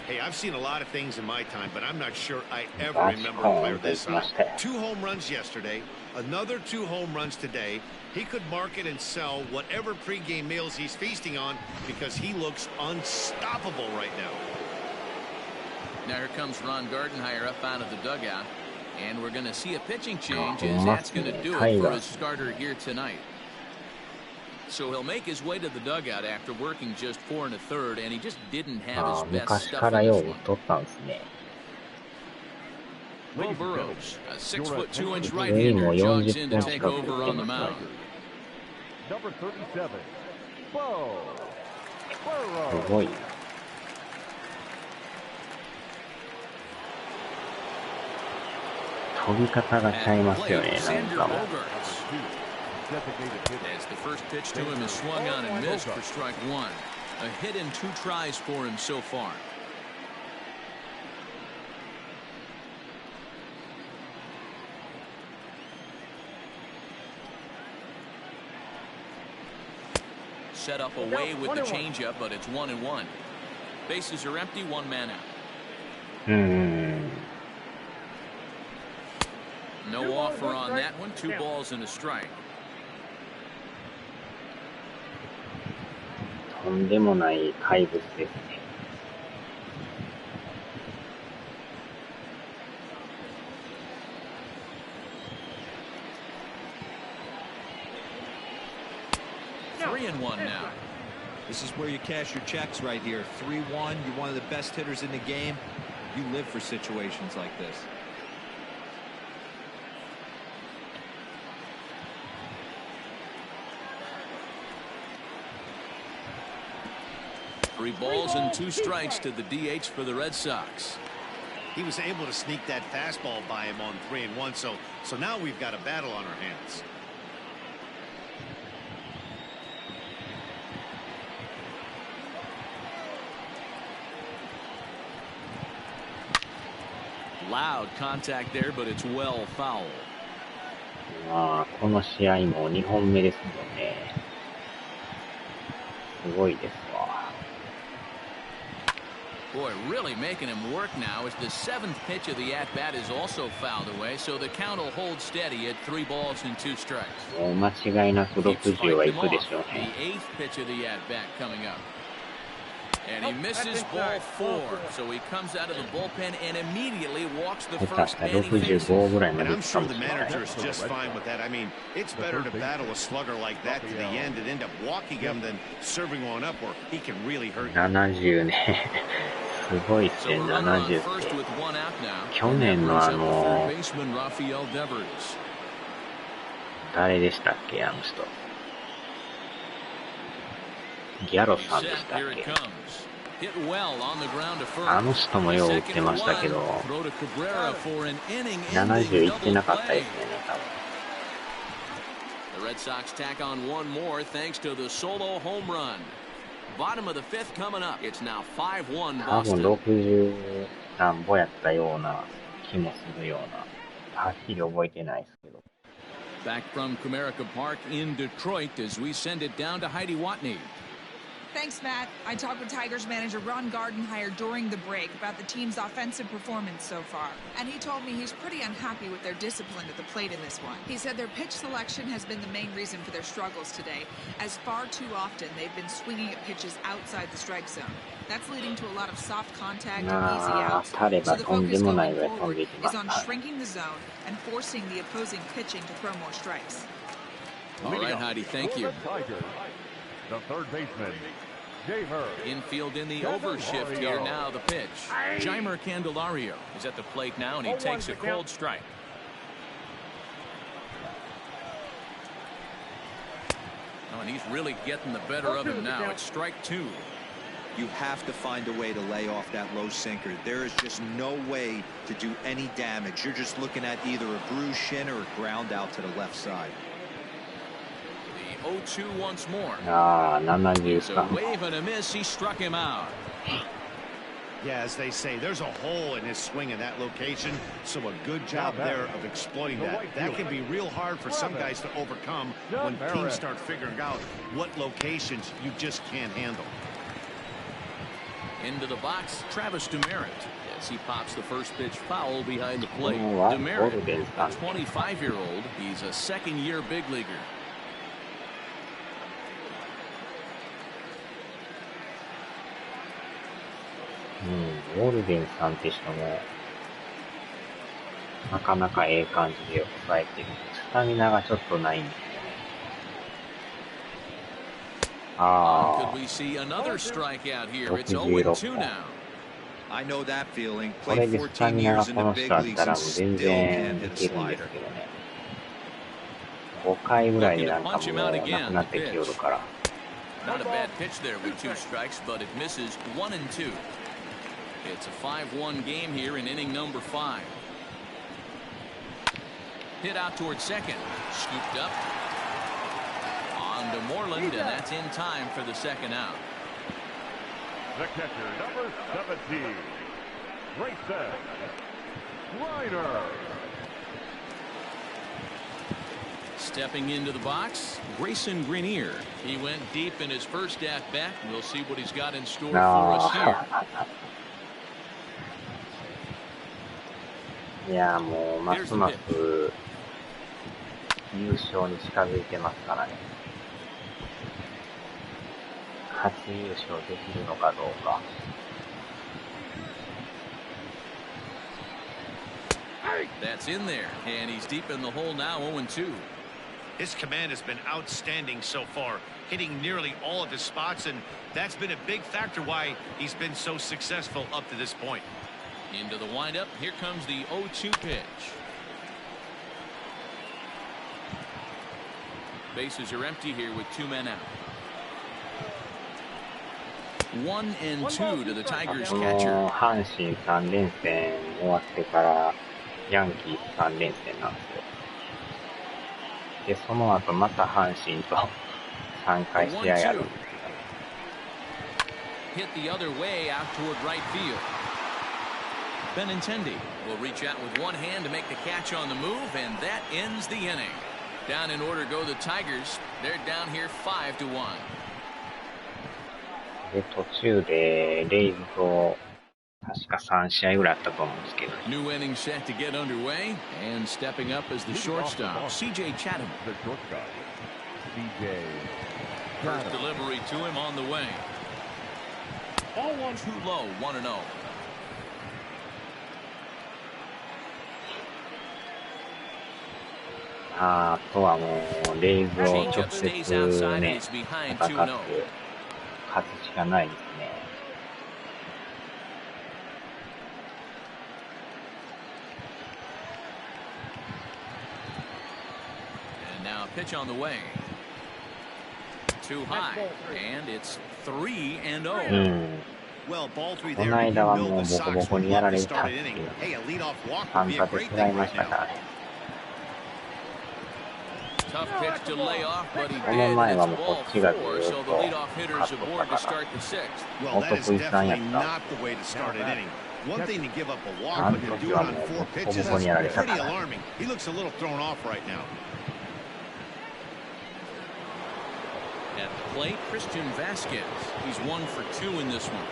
Hey, I've seen a lot of things in my time, but I'm not sure I ever remember a player this hot. 2 home runs yesterday, another 2 home runs today. He could market and sell whatever pregame meals he's feasting on because he looks unstoppable right now. Now here comes Ron Gardenhire up out of the dugout, and we're going to see a pitching change as that's going to do it for his starter here tonight. So he'll make his way to the dugout after working just 4 1/3, and he just didn't have his best stuff in this one. Will Burrows, a 6'2" right-hander, jogs in to take over on the mound. Number 37, Bo. すごいな。飛び方がちゃいますよね、なんかもう。As the first pitch to him is swung on and missed for strike one. A hit in 2 tries for him so far. Set up away with the changeup, but it's 1-1. Bases are empty, 1 man out. No offer on that one. 2 balls and a strike. とんでもない怪物ですね。3-1 now. This is where you cash your checks right here. 3-1. You're one of the best hitters in the game. You live for situations like this. Three balls and 2 strikes to the DH for the Red Sox. He was able to sneak that fastball by him on 3-1, so now we've got a battle on our hands. Loud contact there, but it's well foul. まあ、この試合も2本目ですもんね。すごいですわ。Boy, really making him work now as the 7th pitch of the at-bat is also fouled away, so the count will hold steady at 3 balls and 2 strikes. もう間違いなく60はいくでしょうね。The 8th pitch of the at-bat coming up. And he misses ball 4, so he comes out of the bullpen and immediately walks the first man he faces. And I'm sure the manager is just fine with that. I mean, it's better to battle a slugger like that to the end and end up walking him than serving one up where he can really hurt you. 70ね。すごいって70って。去年の誰でしたっけ、あの人。ギャロさんでしたっけ。あの人もよう打ってましたけど、70いってなかったですね、多分。The Red Sox tack on one more thanks to the solo home run. Bottom of the 5th coming up. It's now 5-1 Boston. 多分60何歩やったような気もするような。はっきり覚えてないですけど。Back from Comerica Park in Detroit as we send it down to Heidi Watney. Thanks, Matt. I talked with Tigers manager Ron Gardenhire during the break about the team's offensive performance so far. And he told me he's pretty unhappy with their discipline at the plate in this one. He said their pitch selection has been the main reason for their struggles today, as far too often they've been swinging at pitches outside the strike zone. That's leading to a lot of soft contact and easy outs. So the focus going forward is on shrinking the zone and forcing the opposing pitching to throw more strikes. All right, Heidi, thank you. The third baseman, Infield in the overshift here now. The pitch. Jeimer Candelario is at the plate now, and he takes a cold strike. Oh, and he's really getting the better of him now. It's strike 2. You have to find a way to lay off that low sinker. There is just no way to do any damage. You're just looking at either a bruised shin or a ground out to the left side. 0-2 once more. 70 So wave and a miss. He struck him out. Yeah, as they say, there's a hole in his swing in that location, so a good job there of exploiting that. That can be real hard for some guys to overcome when teams start figuring out what locations you just can't handle. Into the box, Travis Demeritte. As he pops the first pitch foul behind the plate. Oh, Demeritte, a 25-year-old. He's a second-year big leaguer. ウォルデンさんって人もなかなかええ感じで抑えてる。スタミナがちょっとないんですよね。Could we see another strikeout here? It's 0-2 now. I know that feeling. これ Played でスタ 14 ミナが years in こ the の big 人あっ leagues たら and もう全 still 然 can't い hit け a るんです slider. けどね。5回ぐらいでなんかもうなくなってきよるから。Not a bad pitch there with 2 strikes, but it misses 1-2. It's a 5-1 game here in inning number 5. Hit out towards second. Scooped up. On to Moreland, and that's in time for the second out. The catcher, number 17, Grayson Reiner. Stepping into the box, Grayson Greenier. He went deep in his first at-bat. We'll see what he's got in store for us here. いやもうますます優勝に近づいてますからね。初優勝できるのかどうか。That's in there, and he's deep in the hole now, 0-2. His command has been outstanding so far, hitting nearly all of his spots, and that's been a big factor why he's been so successful up to this point. Into the windup, here comes the 0-2 pitch. Bases are empty here with 2 men out. 1-2 to the Tigers catcher. 阪神3連戦終わってからヤンキース3連戦なんですよ。で、その後また阪神と3回試合あるんですよ。Hit the other way out toward right field. Benintendi will reach out with one hand to make the catch on the move, and that ends the inning. Down in order go the Tigers. They're down here 5-1. で、途中でレイズと確か3試合ぐらいあったと思うんですけど、ね。New inning set to get underway, and stepping up as the shortstop, C.J. Chatham. The shortstop, C.J. First delivery to him on the way. All one too low, 1-0. あとはもうレイズを直接ね、戦って勝つしかないですね。And now pitch on the way. Too high, and it's 3-0. この間はもうボコボコにやられたっていう、反射で食らいましたからね。Tough pitch to lay off, but he この did. 前は It's もうこ ball っちがず 4, っ so と the leadoff hitter's 勝っとっ aboard た to か start the 6th. ら、Well, お that is 得意さんやっ definitely た。 not the way to start an inning. One thing to give up a walk, あの but to 時 do it は on もう 4 ボコ pitches, ボコにやられ that's た pretty から。 alarming. He looks a little thrown off right now. At the plate, Christian Vasquez. He's 1 for 2 in this one.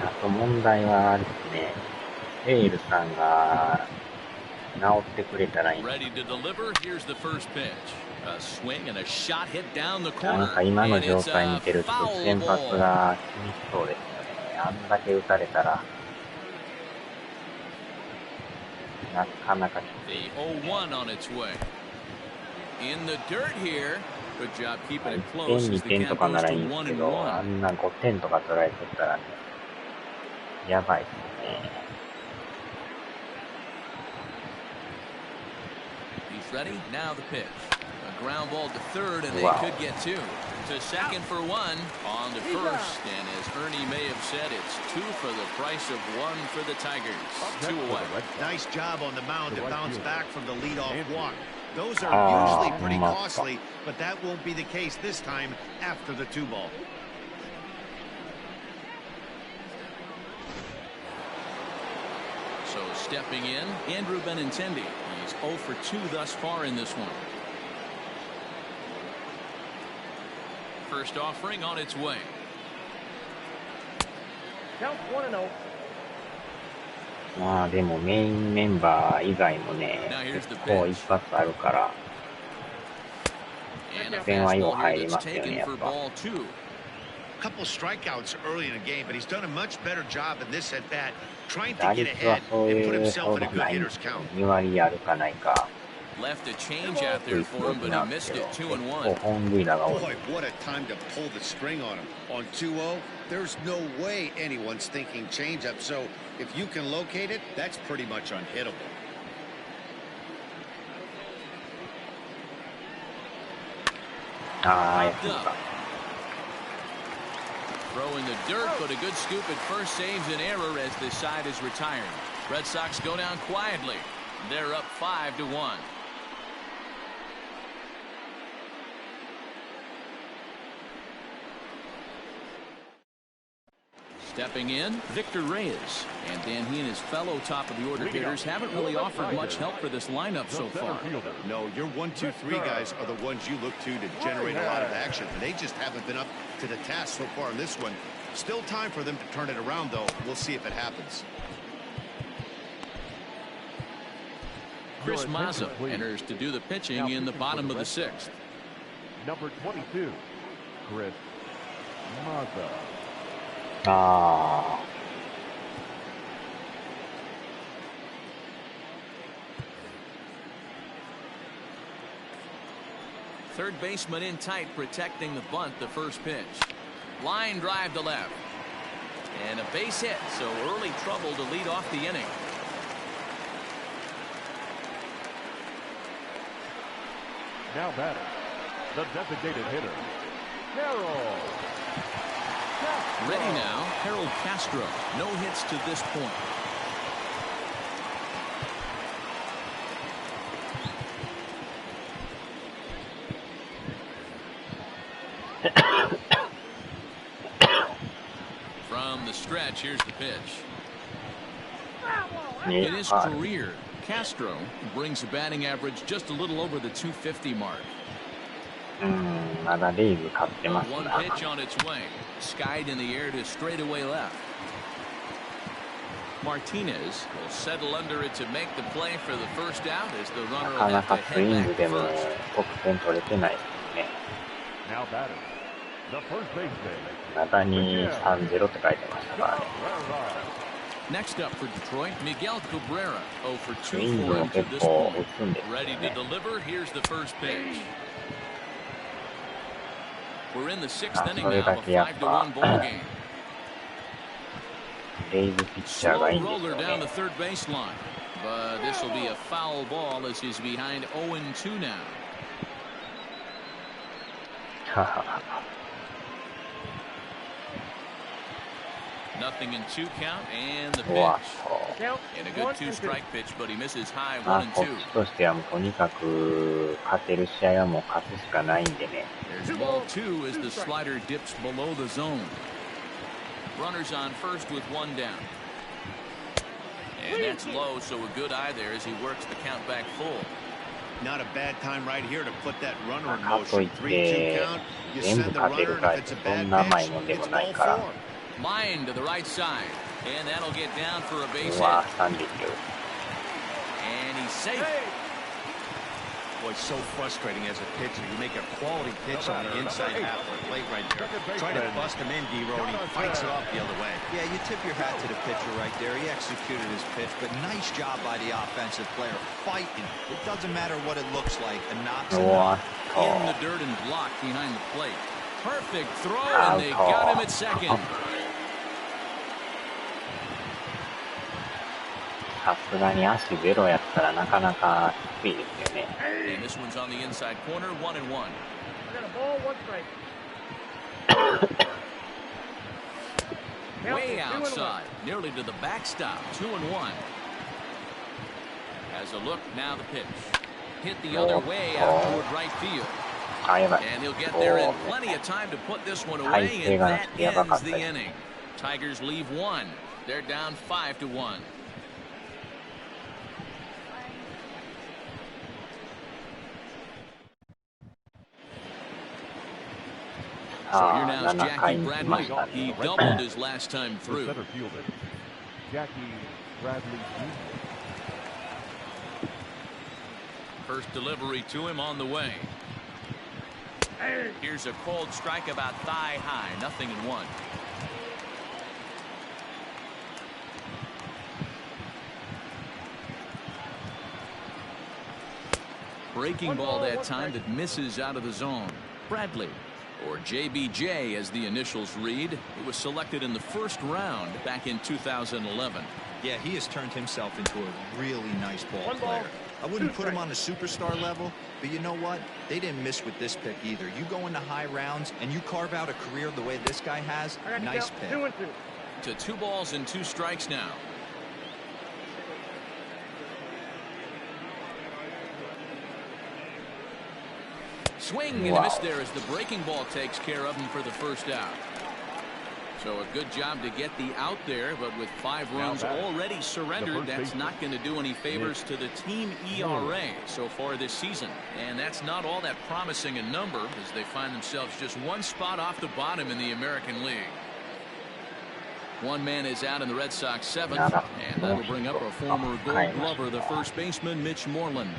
あと問題はですね、エールさんが治ってくれたらいい。Ready to deliver. Here's the first pitch. A swing and a shot hit down the なん corner. か今の And 状 it's 態見 a てると foul 先発 ball. が厳しそうですよね。あんだけ打たれたらなかなかきつい。 The 0-1 on its way. In the dirt here. Good job keeping it 1 close 点 as 2 the 点と count か goes なら to いいんですけど、あ 1-1. んな5点とか取られてたらね、やばいですね。He's ready. Now the pitch. A ground ball to third, and they Wow. could get 2. To second for 1. On to first, and as Ernie may have said, it's 2 for the price of 1 for the Tigers. 2 away. Nice job on the mound to bounce back from the leadoff walk. Those are Ah, usually pretty my costly, but that won't be the case this time after the 2-ball. So stepping in, Andrew Benintendi. He's 0 for 2 thus far in this one. First offering on its way. Count 1-0. まあでもメインメンバー以外もね、結構一発あるから、 And a 点はよう fastball 入 here り that's ますよ taken ね、や for っぱ。 ball 2. Couple strikeouts early in the game, but he's done a much better job in this at bat, trying to 打 get 率は ahead そう and い put う himself ほ in ど a good ないんで hitter's すけど、 count. 2割あるかないか、 Left a change out とい there う for 数 him, 字 but な he んです missed け it ど、 2 and 結 1. 構本塁打が多い。 Boy, what a time to pull the string on him. On 2-0, there's no way anyone's thinking changeup, so if you can locate it, that's pretty much unhittable. ああ、やってるか。 Throw in the dirt, but a good scoop at first saves an error as this side is retiring. Red Sox go down quietly. They're up 5-1. Stepping in, Victor Reyes. And Dan, he and his fellow top-of-the-order hitters haven't really offered much help for this lineup so far. No, your 1, 2, 3 guys are the ones you look to generate a lot of action. And they just haven't been up to the task so far in this one. Still time for them to turn it around, though. We'll see if it happens. Chris Mazza enters to do the pitching in the bottom of the 6th. Number 22, Chris Mazza. Third baseman in tight, protecting the bunt, the first pitch. Line drive to left. And a base hit, so early trouble to lead off the inning. Now batting, the designated hitter, Harold. Ready now, Harold Castro. No hits to this point. From the stretch, here's the pitch. In his career, Castro brings a batting average just a little over the 250 mark. まだリーグ勝ってます One な。 pitch on its way, skied in the air to straightaway left. Martinez will settle under it to make the play for the first out as the runner なか will な have か to スイ head ング back で to も first. 得点取れてないですね。 Now batting, the first baseman, まだに3-0って書いてましたからね。 Next up for Detroit, Miguel Cabrera. 0 for ス 2 イング for も him to 結 this 構 point. 打つんですよ Ready to ね。 deliver. Here's the first pitch. We're in the 6th あ、 inning それ now だ of a けやっ 5-1 ぱ ball game. レイズピッチャー Slow がいいんです roller よ down ね the。third baseline, but this will be a foul ball as he's behind 0-2 now. ははは Nothing in 2 count and the うわ pitch. And a good 2-strike pitch, but he misses high まあ 1 and こっ 2. ちとしてはもうとにかく勝てる試合はもう勝つしかないんでね。 There's ball 2 as the slider dips below the zone. Runners on first with 1 down. And that's low, so a good eye there as he works the count back full. Not a bad time right here to put that runner in かとい motion. っ 3-2 て count. You 全部 send the 勝て runner, る and か if っ it's て a そ bad んな甘い pitch, もんでも it's ない ball から。 4. Line to the right side, and that'll get down for a base う hit. わ三塁 And he's safe. Boy, it's so frustrating as a pitcher. You make a quality pitch on the inside half of the plate right there. Try to bust him in, D-Row, and he fights it off the other way. Yeah, you tip your hat to the pitcher right there. He executed his pitch, but nice job by the offensive player fighting. It doesn't matter what it looks like. A knock's a うわ knock. In the dirt and blocked behind the plate. Perfect throw, and they got him at second. さすがに足ゼロやったらなかなかきついですよね。 And this one's on the inside corner, 1-1. Way outside, nearly to the backstop, 2-1. As a look, now the pitch. Hit the other way out toward right field. あ、やばい。 And he'll get there in plenty of time to put this one away, and that ends the inning. Tigers leave 1. They're down 5-1. So here now is 7回 Jackie に来 Bradley. ましたね。 He doubled his last time the through. center fielder, Jackie Bradley Jr. First delivery to him on the way. Here's a cold strike about thigh high, 0-1. Breaking ball that time that misses out of the zone. Bradley, or JBJ as the initials read, it was selected in the first round back in 2011. Yeah, he has turned himself into a really nice ball player. I wouldn't put him on a superstar level, but you know what? They didn't miss with this pick either. You go into high rounds and you carve out a career the way this guy has. Nice pick. To 2 balls and 2 strikes now. Swing and a miss there as the breaking ball takes care of him for the first out. So a good job to get the out there, but with 5 runs already surrendered, that's not going to do any favors to the team ERA so far this season. And that's not all that promising a number as they find themselves just 1 spot off the bottom in the American League. 1 man is out in the Red Sox 7th, and that'll bring up a former Gold Glover, the first baseman, Mitch Moreland.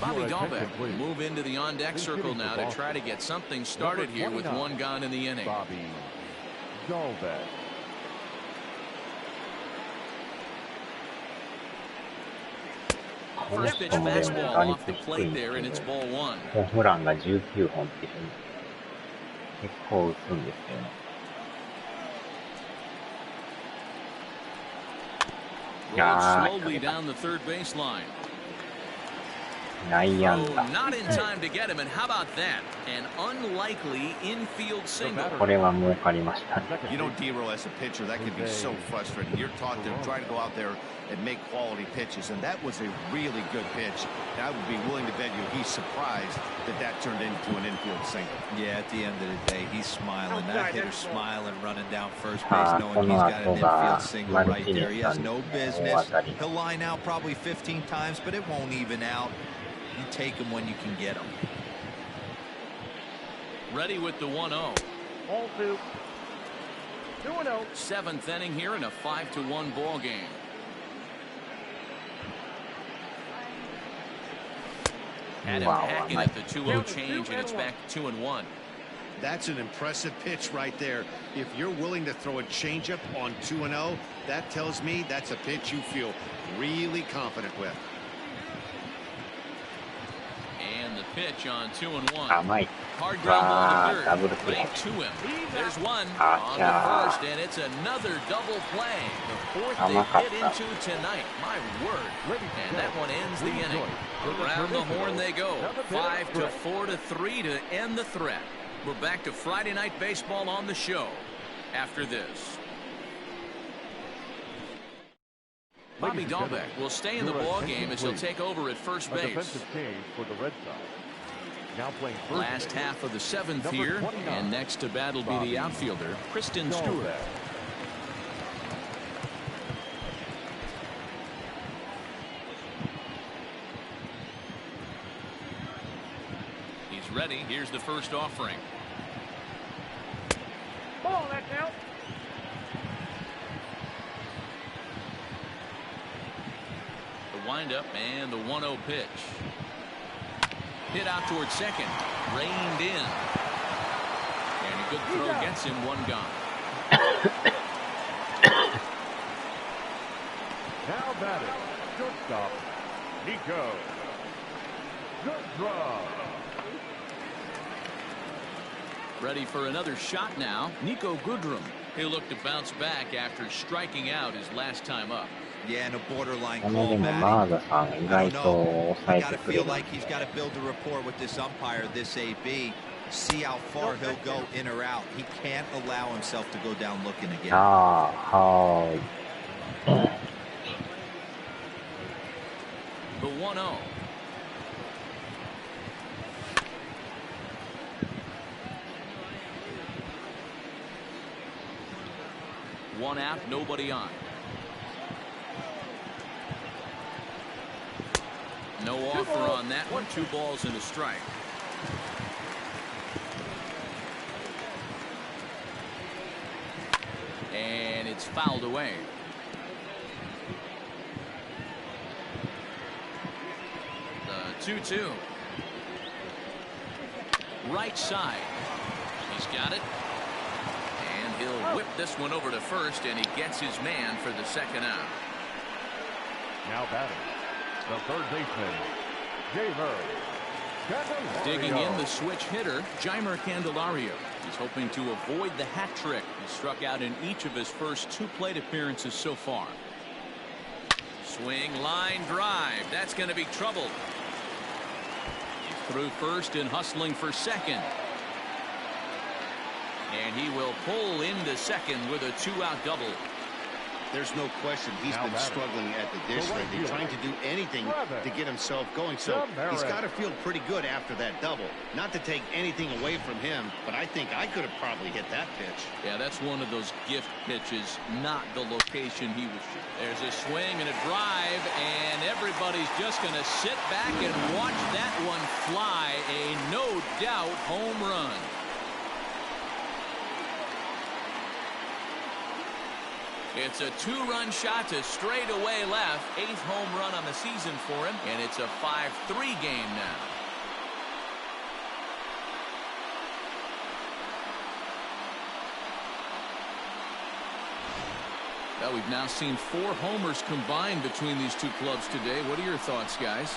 Bobby Dahlbeck will move into the on-deck circle now to try to get something started here with 1 gone in the inning. Bobby Dahlbeck. First pitch fastball off the plate there, and it's ball 1. ホームランが19本っていうふうに結構打つんですよね。Rolled slowly down the third baseline. 内野安 Oh, 打。 not in time to get him, and how about that? An unlikely infield single. これは儲かりましたね。You know, D-Roll, as a pitcher, that can be so frustrating. You're taught to try to go out there and make quality pitches, and that was a really good pitch. And I would be willing to bet you he's surprised that that turned into an infield single. Yeah, at the end of the day, he's smiling. That hitter's smiling, running down first base, knowing he's got an infield single right there. He has no business. He'll line out probably 15 times, but it won't even out. You take him when you can get him. Ready with the 1-0. All 2. 2-0. 7th inning here in a 5-1 ball game. Had him hacking at the 2-0 change, and it's back to 2-1. That's an impressive pitch right there. If you're willing to throw a changeup on 2-0, that tells me that's a pitch you feel really confident with. And the pitch on 2-1. 甘い。 Hard ground ball to ダブル third. プレ Right ー。 to him. There's one on the first, and it's another double play. The 4th they've hit into tonight. My word. And that one ends the inning. Around the horn they go. 5-4 to 3 to end the threat. We're back to Friday Night Baseball on the show after this. Bobby Dahlbeck will stay in the ball game as he'll take over at first base. Defensive change for the Red Sox. Now playing first Last base. half of the 7th here, and next to bat will be the outfielder, Kristen Stewart. He's ready. Here's the first offering. Ball, that's out. The windup and the 1-0 pitch. Hit out towards second. Reined in. And a good throw gets him 1 gone. Now batting, shortstop, Nico. Good draw. Ready for another shot now. Nico Goodrum. He'll look to bounce back after striking out his last time up. Yeah, and a borderline こので call, も Matty. マーザさん意 I 外 don't と know. 抑 I えて gotta くれ feel る。 like he's got to build a rapport with this umpire, this AB. See how far he'll go in or out. He can't allow himself to go down looking again. ああ、はーい。 The 1-0. One out, nobody on. No offer on that one. 2 balls and a strike. And it's fouled away. The 2-2. Right side. He's got it. And he'll whip this one over to first, and he gets his man for the second out. Now batting, the third baseman, Jamer Candelario. Digging in the switch hitter, Jamer Candelario. He's hoping to avoid the hat trick. He struck out in each of his first 2 plate appearances so far. Swing, line drive. That's going to be trouble. He's through first and hustling for second. And he will pull into second with a 2-out double. There's no question he's been struggling at the dish lately, trying to do anything to get himself going. So he's got to feel pretty good after that double. Not to take anything away from him, but I think I could have probably hit that pitch. Yeah, that's one of those gift pitches, not the location he was shooting. There's a swing and a drive, and everybody's just going to sit back and watch that one fly. A no-doubt home run. It's a two-run shot to straightaway left. 8th home run on the season for him, and it's a 5-3 game now. Well, we've now seen 4 homers combined between these two clubs today. What are your thoughts, guys?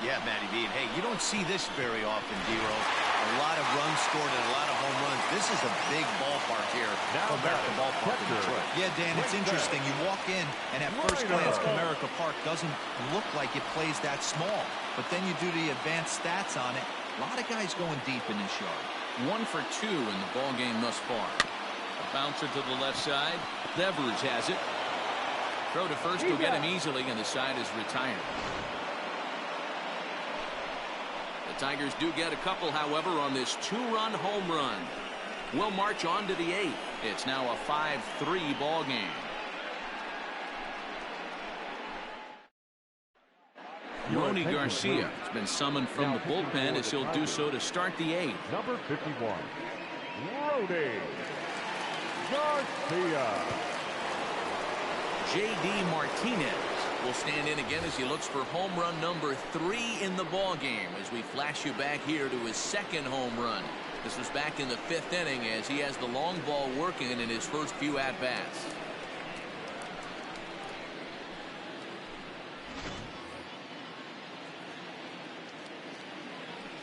Yeah, Matty B. Hey, you don't see this very often, D-Roll. A lot of runs scored and a lot of home runs. This is a big ballpark here. Comerica Ballpark in Detroit. Yeah, Dan, it's interesting. You walk in, and at first glance, Comerica Park doesn't look like it plays that small. But then you do the advanced stats on it. A lot of guys going deep in this yard. 1 for 2 in the ball game thus far. A bouncer to the left side. Devers has it. Throw to first will get him easily, and the side is retired. The Tigers do get a couple, however, on this 2-run home run. We'll march on to the 8th. It's now a 5-3 ball game. Ronnie Garcia has been summoned from the bullpen as he'll do so to start the 8th. Number 51, Ronnie Garcia. J.D. Martinez will stand in again as he looks for home run number 3 in the ball game as we flash you back here to his 2nd home run. This was back in the 5th inning as he has the long ball working in his first few at-bats.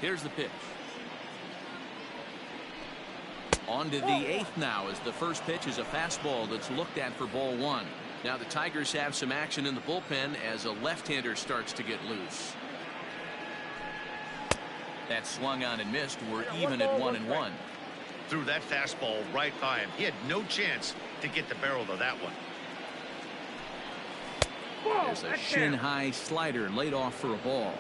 Here's the pitch. On to the 8th now as the first pitch is a fastball that's looked at for ball 1. Now the Tigers have some action in the bullpen as a left-hander starts to get loose. That swung on and missed. We're even at 1-1. Threw that fastball right by him. He had no chance to get the barrel of that one. There's a shin-high slider laid off for a ball.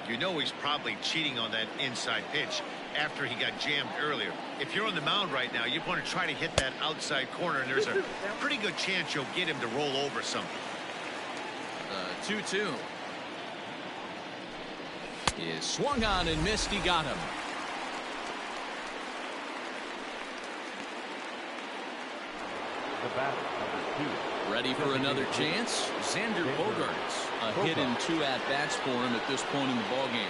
You know he's probably cheating on that inside pitch after he got jammed earlier. If you're on the mound right now, you want to try to hit that outside corner, and there's a pretty good chance you'll get him to roll over something. 2-2. Is swung on and missed. He got him. The batter, number 2. Ready for another chance? Xander Bogaerts. A hit in 2 at-bats for him at this point in the ballgame.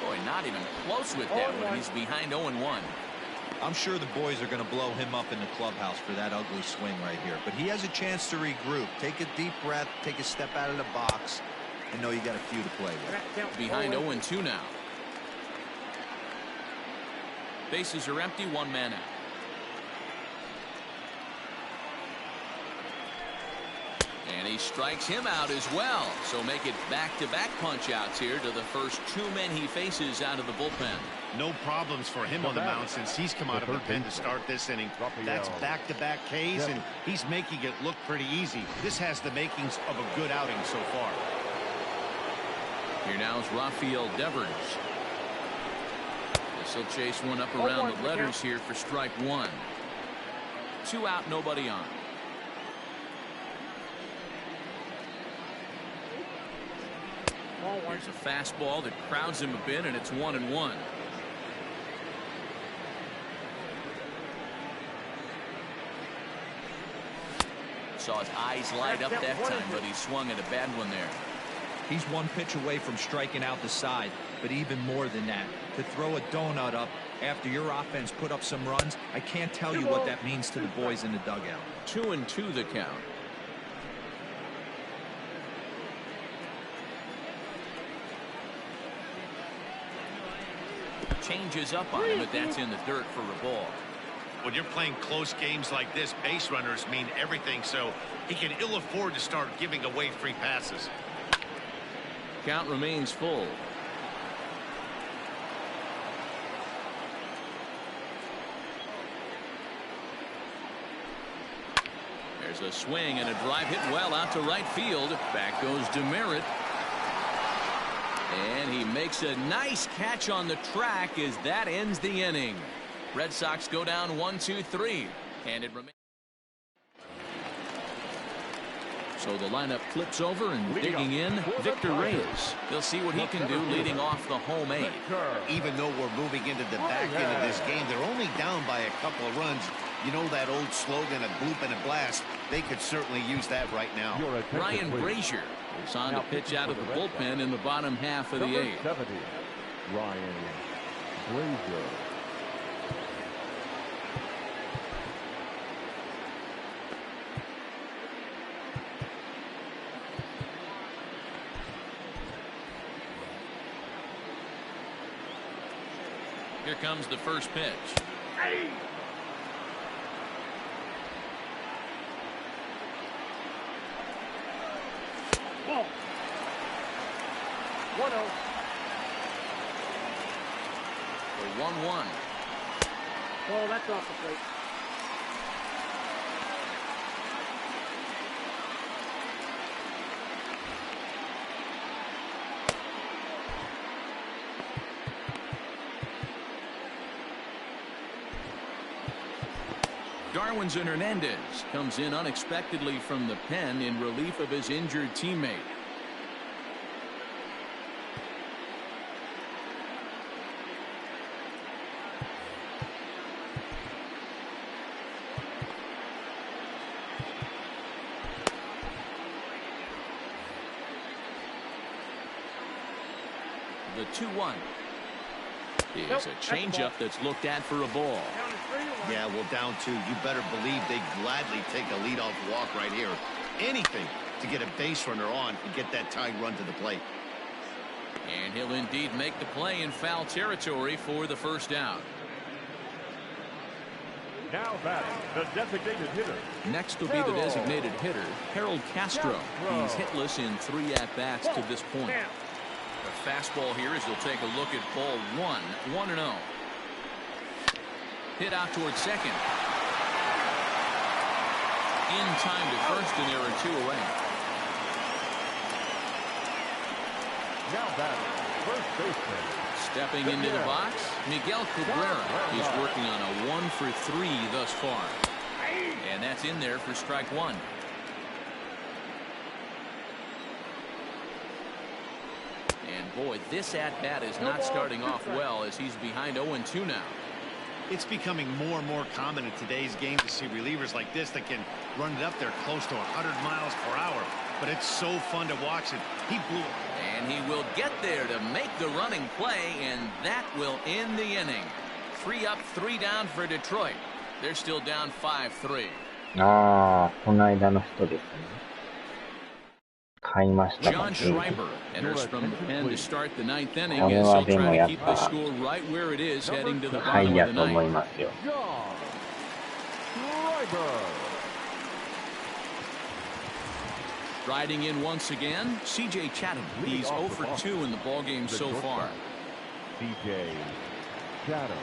Boy, not even close with that one. He's behind 0-1. I'm sure the boys are going to blow him up in the clubhouse for that ugly swing right here. But he has a chance to regroup. Take a deep breath. Take a step out of the box. And know you got a few to play with. Behind 0-2 now. Bases are empty. 1 man out. And he strikes him out as well. So make it back-to-back punch-outs here to the first 2 men he faces out of the bullpen. No problems for him on the mound since he's come out of the pen to start this inning. That's back-to-back Ks, and he's making it look pretty easy. This has the makings of a good outing so far. Here now is Rafael Devers. This will chase one up around the letters here for strike 1. 2 out, nobody on. Here's a fastball that crowds him a bit, and it's 1-1. Saw his eyes light up that time, but he swung at a bad one there. He's 1 pitch away from striking out the side, but even more than that, to throw a donut up after your offense put up some runs, I can't tell you what that means to the boys in the dugout. 2-2 the count. Changes up on him, but that's in the dirt for a ball. When you're playing close games like this, base runners mean everything, so he can ill afford to start giving away free passes. Count remains full. There's a swing and a drive hit well out to right field. Back goes DeMerit. And he makes a nice catch on the track as that ends the inning. Red Sox go down 1-2-3. And it remains. So the lineup flips over and digging in, Victor Reyes. He'll see what he can do leading off the home 8. Even though we're moving into the back end of this game, they're only down by a couple of runs. You know that old slogan, a bloop and a blast. They could certainly use that right now. Ryan Brazier is on to pitch out of the bullpen in the bottom half of the 8th. 70, Ryan Brazier. Here comes the first pitch. Hey. Ball. 1-0. The 1-1. Oh, that's off the plate. Darwinzon Hernandez comes in unexpectedly from the pen in relief of his injured teammate. The 2-1. Is a changeup that's looked at for a ball. Yeah, well, down 2. You better believe they'd gladly take a leadoff walk right here. Anything to get a base runner on and get that tying run to the plate. And he'll indeed make the play in foul territory for the first out. Now batting, the designated hitter. Next will be the designated hitter, Harold Castro. He's hitless in 3 at-bats to this point. The fastball here as he'll take a look at ball 1, 1-0. Hit out towards second. In time to first, and there are 2 away. Now batting, first baseman. Stepping into the box, Miguel Cabrera. He's working on a 1 for 3 thus far. And that's in there for strike 1. And boy, this at-bat is not starting off well as he's behind 0-2 now. It's becoming more and more common in today's game to see relievers like this that can run it up there close to 100 miles per hour. But it's so fun to watch it. He blew it. And he will get there to make the running play, and that will end the inning. 3 up, 3 down for Detroit. They're still down 5-3. この間の人ですね。買いましたか John ね。Schreiber enters from the pen to start the 9th inning as he'll try to keep the score right where it is heading to the bottom of the と思い 9th. ますよ。Riding in once again, C.J. Chatham. He's 0 for 2 in the ballgame so far. C.J. Chatham.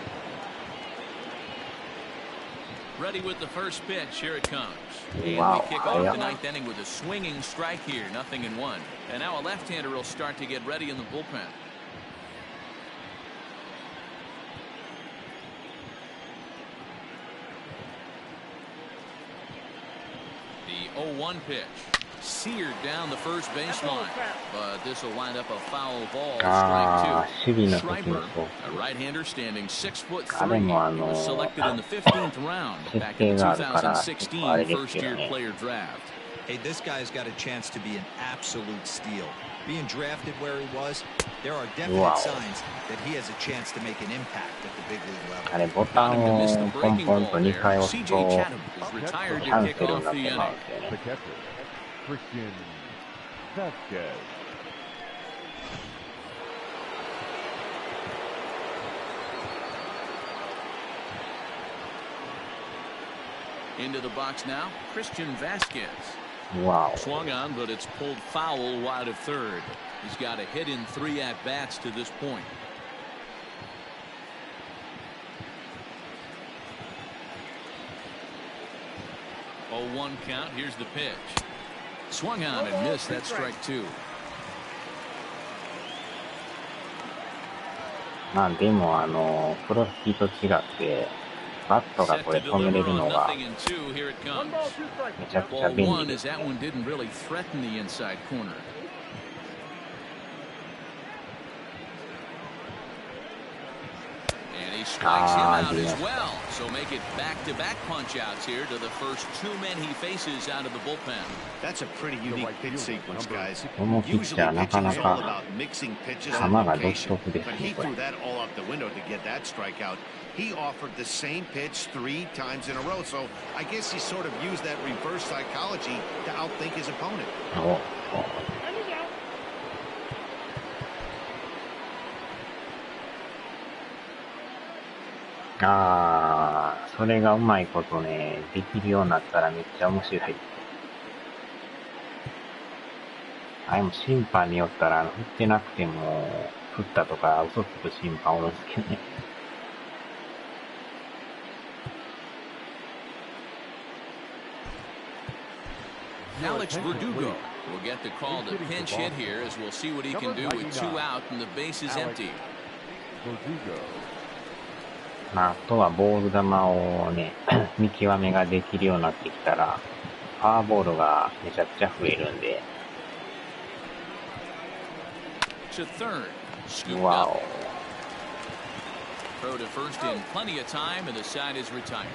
Ready with the first pitch. Here it comes. And Wow. we kick off the 9th inning with a swinging strike here. 0-1. And now a left-hander will start to get ready in the bullpen. The 0-1 pitch. Seared down the first baseline. But this will wind up a foul ball. Strike 2. 守備の時も Schreiber, そう。 a right-hander standing 6'3". 彼も He was selected in the 15th round back in the 2016 first-year player draft. Hey, this guy's got a chance to be an absolute steal. Being drafted where he was, there are definite signs that he has a chance to make an impact at the big league level. あれボタンをポンポンと2回押すと CJ キ Chatham is retired ャ to ン kick セルに off なっ the てま inning. うんですよ The ね。 catcher, Christian Vasquez. Into the box now, Christian Vasquez. Wow. Swung on, but it's pulled foul wide of third. He's got a hit in 3 at-bats to this point. 0-1 count. Here's the pitch. Swung on and missed. That strike two. まあでもプロスピと違ってバットがこれ止めれるのがめちゃくちゃ便利ですね。He strikes him out as well. So make it back-to-back punch-outs here to the first two men he faces out of the bullpen. That's a pretty unique pitch sequence, guys. このピッチャーなかなか球が独特です But ね he これ。 threw that all out the window to get that strikeout. He offered the same pitch 3 times in a row. So I guess he sort of used that reverse psychology to outthink his opponent. それがうまいことね、できるようになったらめっちゃ面白い。でも審判によったら、振ってなくても、振ったとか嘘つく審判おるんですけどね。Alex Verdugo will get the call to pinch hit here as we'll see what he can do with 2 out and the base is empty. あとはボール球をね、見極めができるようになってきたら、フォアボールがめちゃくちゃ増えるんで。わお。Throw to first in plenty of time and the side is retired.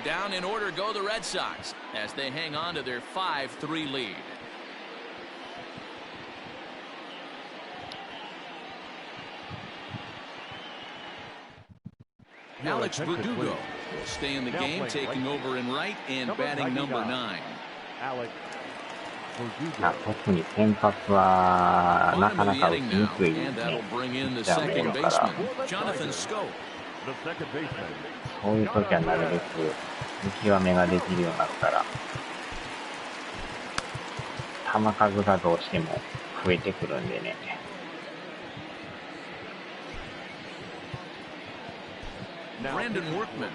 Down in order go the Red Sox as they hang on to their 5-3 lead. Alex Verdugo will stay in the game, taking over in right and batting number 9. 特に先発はなかなか打ちにくいね、ピッチャーもいるから、そういう時はなるべく見極めができるようになったら、球数がどうしても増えてくるんでね。Brandon Workman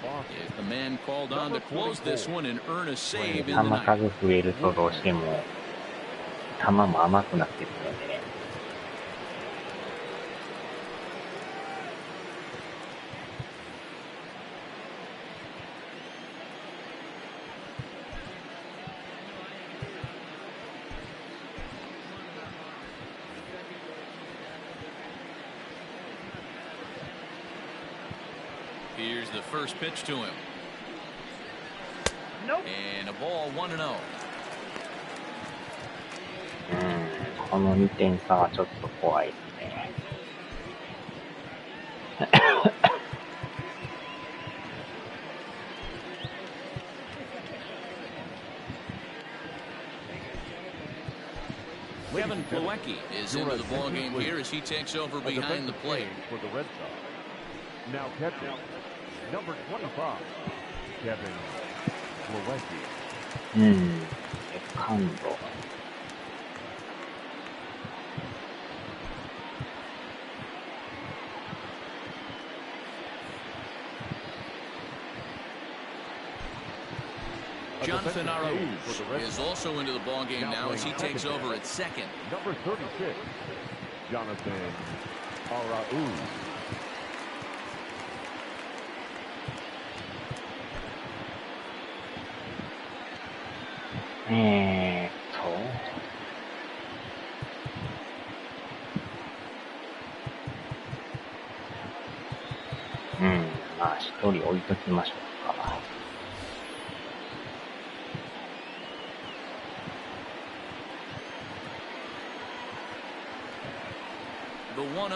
is the man called on to close this one and earn a save in the 球 ninth. 数増えるとどうしても球も甘くなってくるんでね。Here's the first pitch to him. And a ball 1-0. この2点差はちょっと怖いですね。Kevin Plawecki is into the ballgame here as he takes over behind the plate. For the Red Sox. Now catching number 25, Kevin Plawecki. セカンド。Jonathan Arauz is also into the ballgame now as he takes over at second. Number 36, Jonathan Arauz. まあ一人置いときましょうか。The 1-0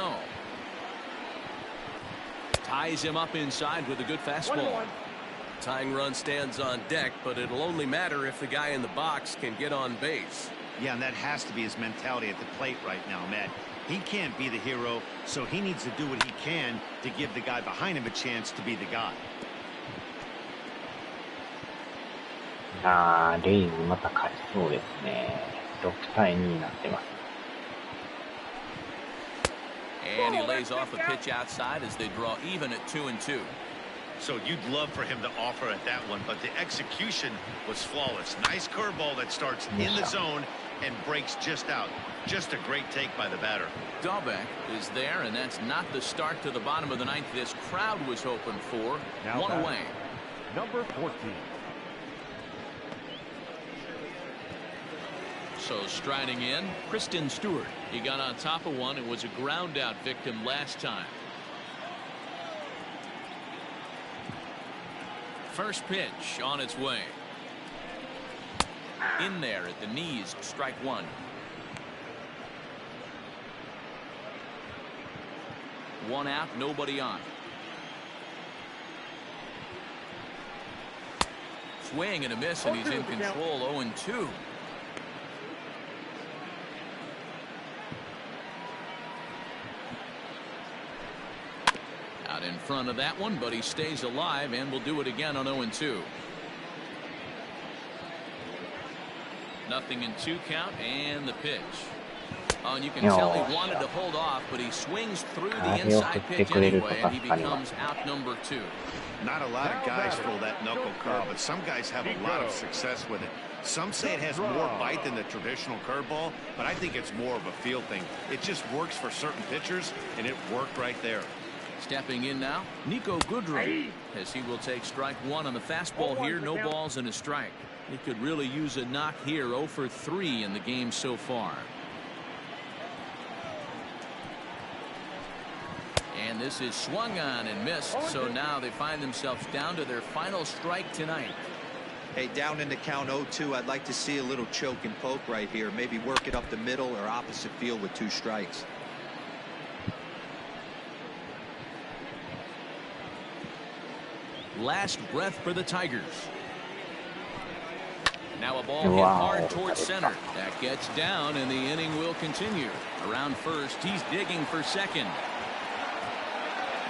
ties him up inside with a good fastball. Tying run stands on deck, but it'll only matter if the guy in the box can get on base. Yeah, and that has to be his mentality at the plate right now, Matt. He can't be the hero, so he needs to do what he can to give the guy behind him a chance to be the guy. レイズまた勝ちそうですね。6対2になってます。And he lays off a pitch outside as they draw even at 2-2. So you'd love for him to offer at that one, but the execution was flawless. Nice curveball that starts in the zone and breaks just out. Just a great take by the batter. Dahlbeck is there, and that's not the start to the bottom of the ninth this crowd was hoping for. Now One away. Number 14. So striding in, Kristen Stewart. He got on top of one and was a ground out victim last time. First pitch on its way. In there at the knees, strike one. One out, nobody on. Swing and a miss, and he's in control. 0-2. Out in front of that one, but he stays alive and will do it again on 0-2. Nothing in 2 count, and the pitch. Oh, and you can tell he wanted to hold off, but he swings through the inside pitch anyway, and he becomes out number 2. Not a lot of guys throw that knuckle curve, but some guys have a lot of success with it. Some say it has more bite than the traditional curveball, but I think it's more of a feel thing. It just works for certain pitchers, and it worked right there. Stepping in now, Nico Goodrum, as he will take strike one on the fastball here. No balls and a strike. He could really use a knock here. 0 for 3 in the game so far. And this is swung on and missed, so now they find themselves down to their final strike tonight. Hey, down in the count 0-2, I'd like to see a little choke and poke right here. Maybe work it up the middle or opposite field with 2 strikes. Last breath for the Tigers. Now a ball hit hard towards center. That gets down, and the inning will continue. Around first, he's digging for second.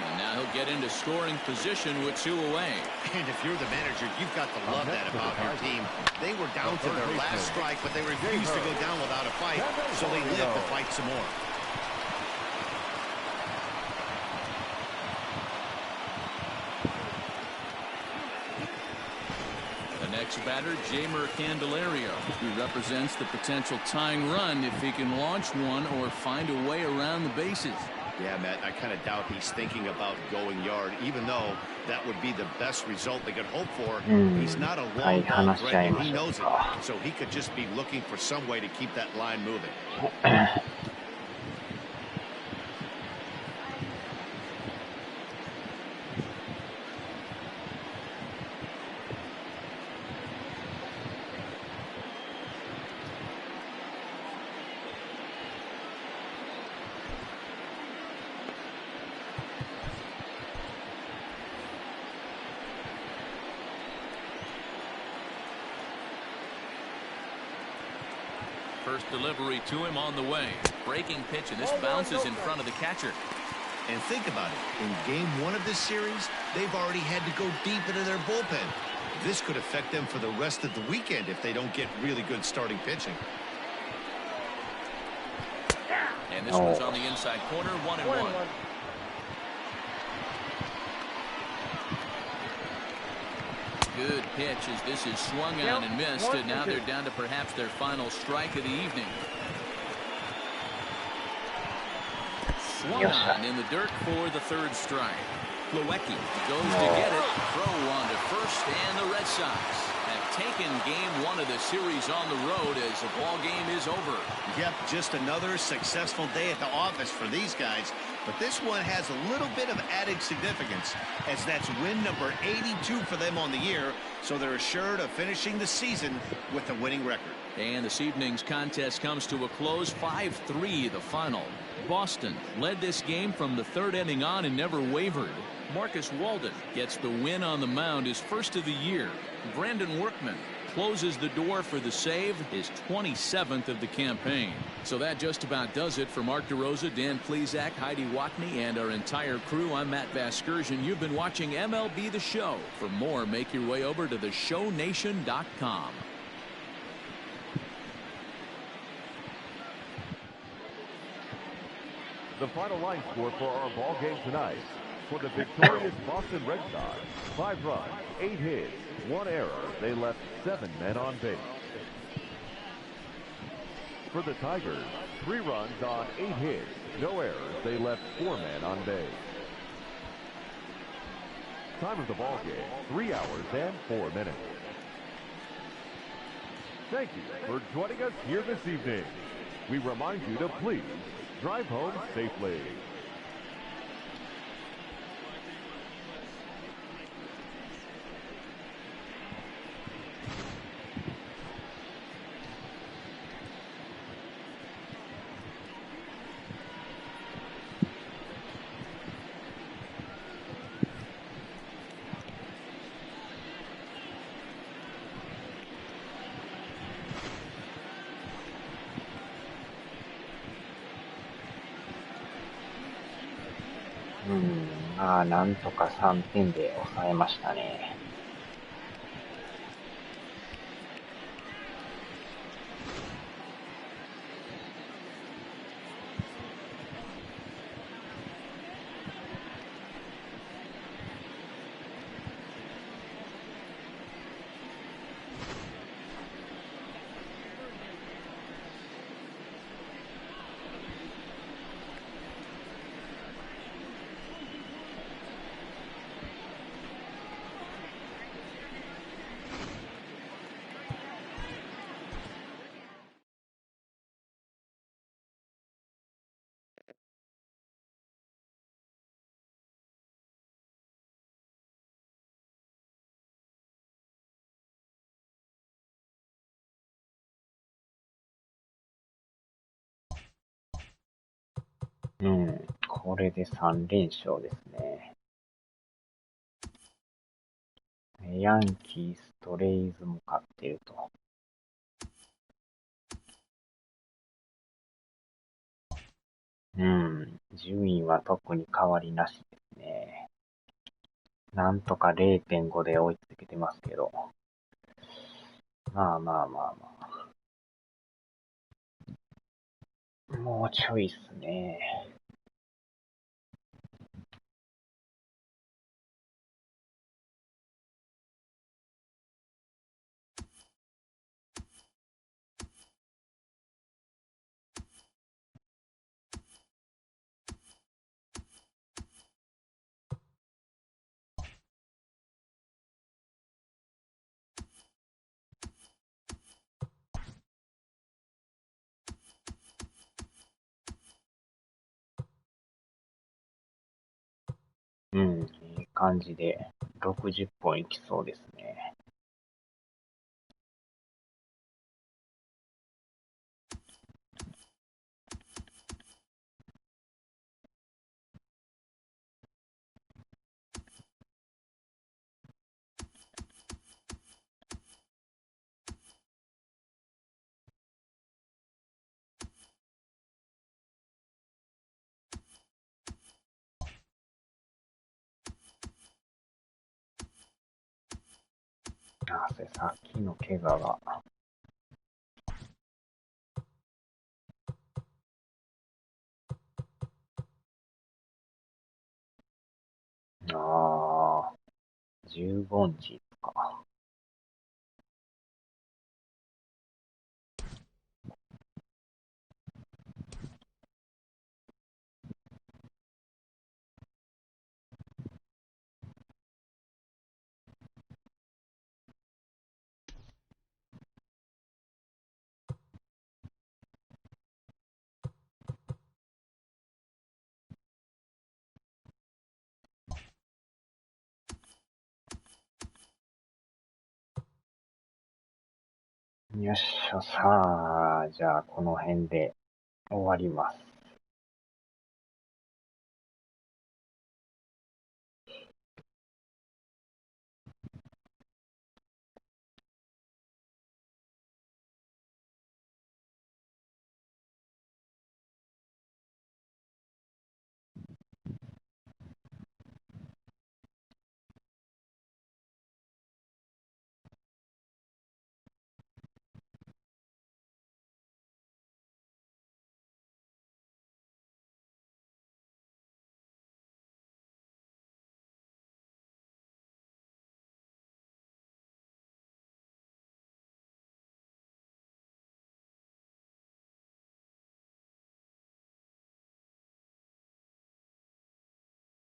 And now he'll get into scoring position with 2 away. And if you're the manager, you've got to love that about your team. They were down to their last strike, but they refused to go down without a fight, so they lived to fight some more. Next batter, Jamer Candelario, who represents the potential tying run if he can launch one or find a way around the bases. Yeah, Matt, I kind of doubt he's thinking about going yard, even though that would be the best result they could hope for. He's not a long ball threat, and he knows it, so he could just be looking for some way to keep that line moving. First delivery to him on the way. Breaking pitch, and this bounces in front of the catcher. And think about it. In game 1 of this series, they've already had to go deep into their bullpen. This could affect them for the rest of the weekend if they don't get really good starting pitching. And this one's on the inside corner, 1-1. Good pitch as this is swung on and missed, and now they're down to perhaps their final strike of the evening. Swung on in the dirt for the 3rd strike. Plawecki goes to get it. Throw on to first, and the Red Sox have taken game 1 of the series on the road as the ball game is over. Yep, just another successful day at the office for these guys. But this one has a little bit of added significance, as that's win number 82 for them on the year, so they're assured of finishing the season with a winning record. And this evening's contest comes to a close, 5-3 the final. Boston led this game from the 3rd inning on and never wavered. Marcus Walden gets the win on the mound, his first of the year. Brandon Workman closes the door for the save, his 27th of the campaign. So that just about does it for Mark DeRosa, Dan Plesac, Heidi Watney, and our entire crew. I'm Matt Vasgersian. You've been watching MLB The Show. For more, make your way over to theshownation.com. The final line score for our ball game tonight: for the victorious Boston Red Sox. 5 runs, 8 hits, 1 error. They left 7 men on base. For the Tigers, 3 runs on 8 hits, no errors. They left 4 men on base. Time of the ball game, 3 hours and 4 minutes. Thank you for joining us here this evening. We remind you to please drive home safely.なんとか3点で抑えましたね。これで3連勝ですね。ヤンキースとレイズも勝っていると。順位は特に変わりなしですね。なんとか 0.5 で追いつけてますけど。まあ。もうちょいっすね。いい感じで60本いきそうですね。さっきの怪我が。15日か。よっしゃ、さあ、じゃあこの辺で終わります。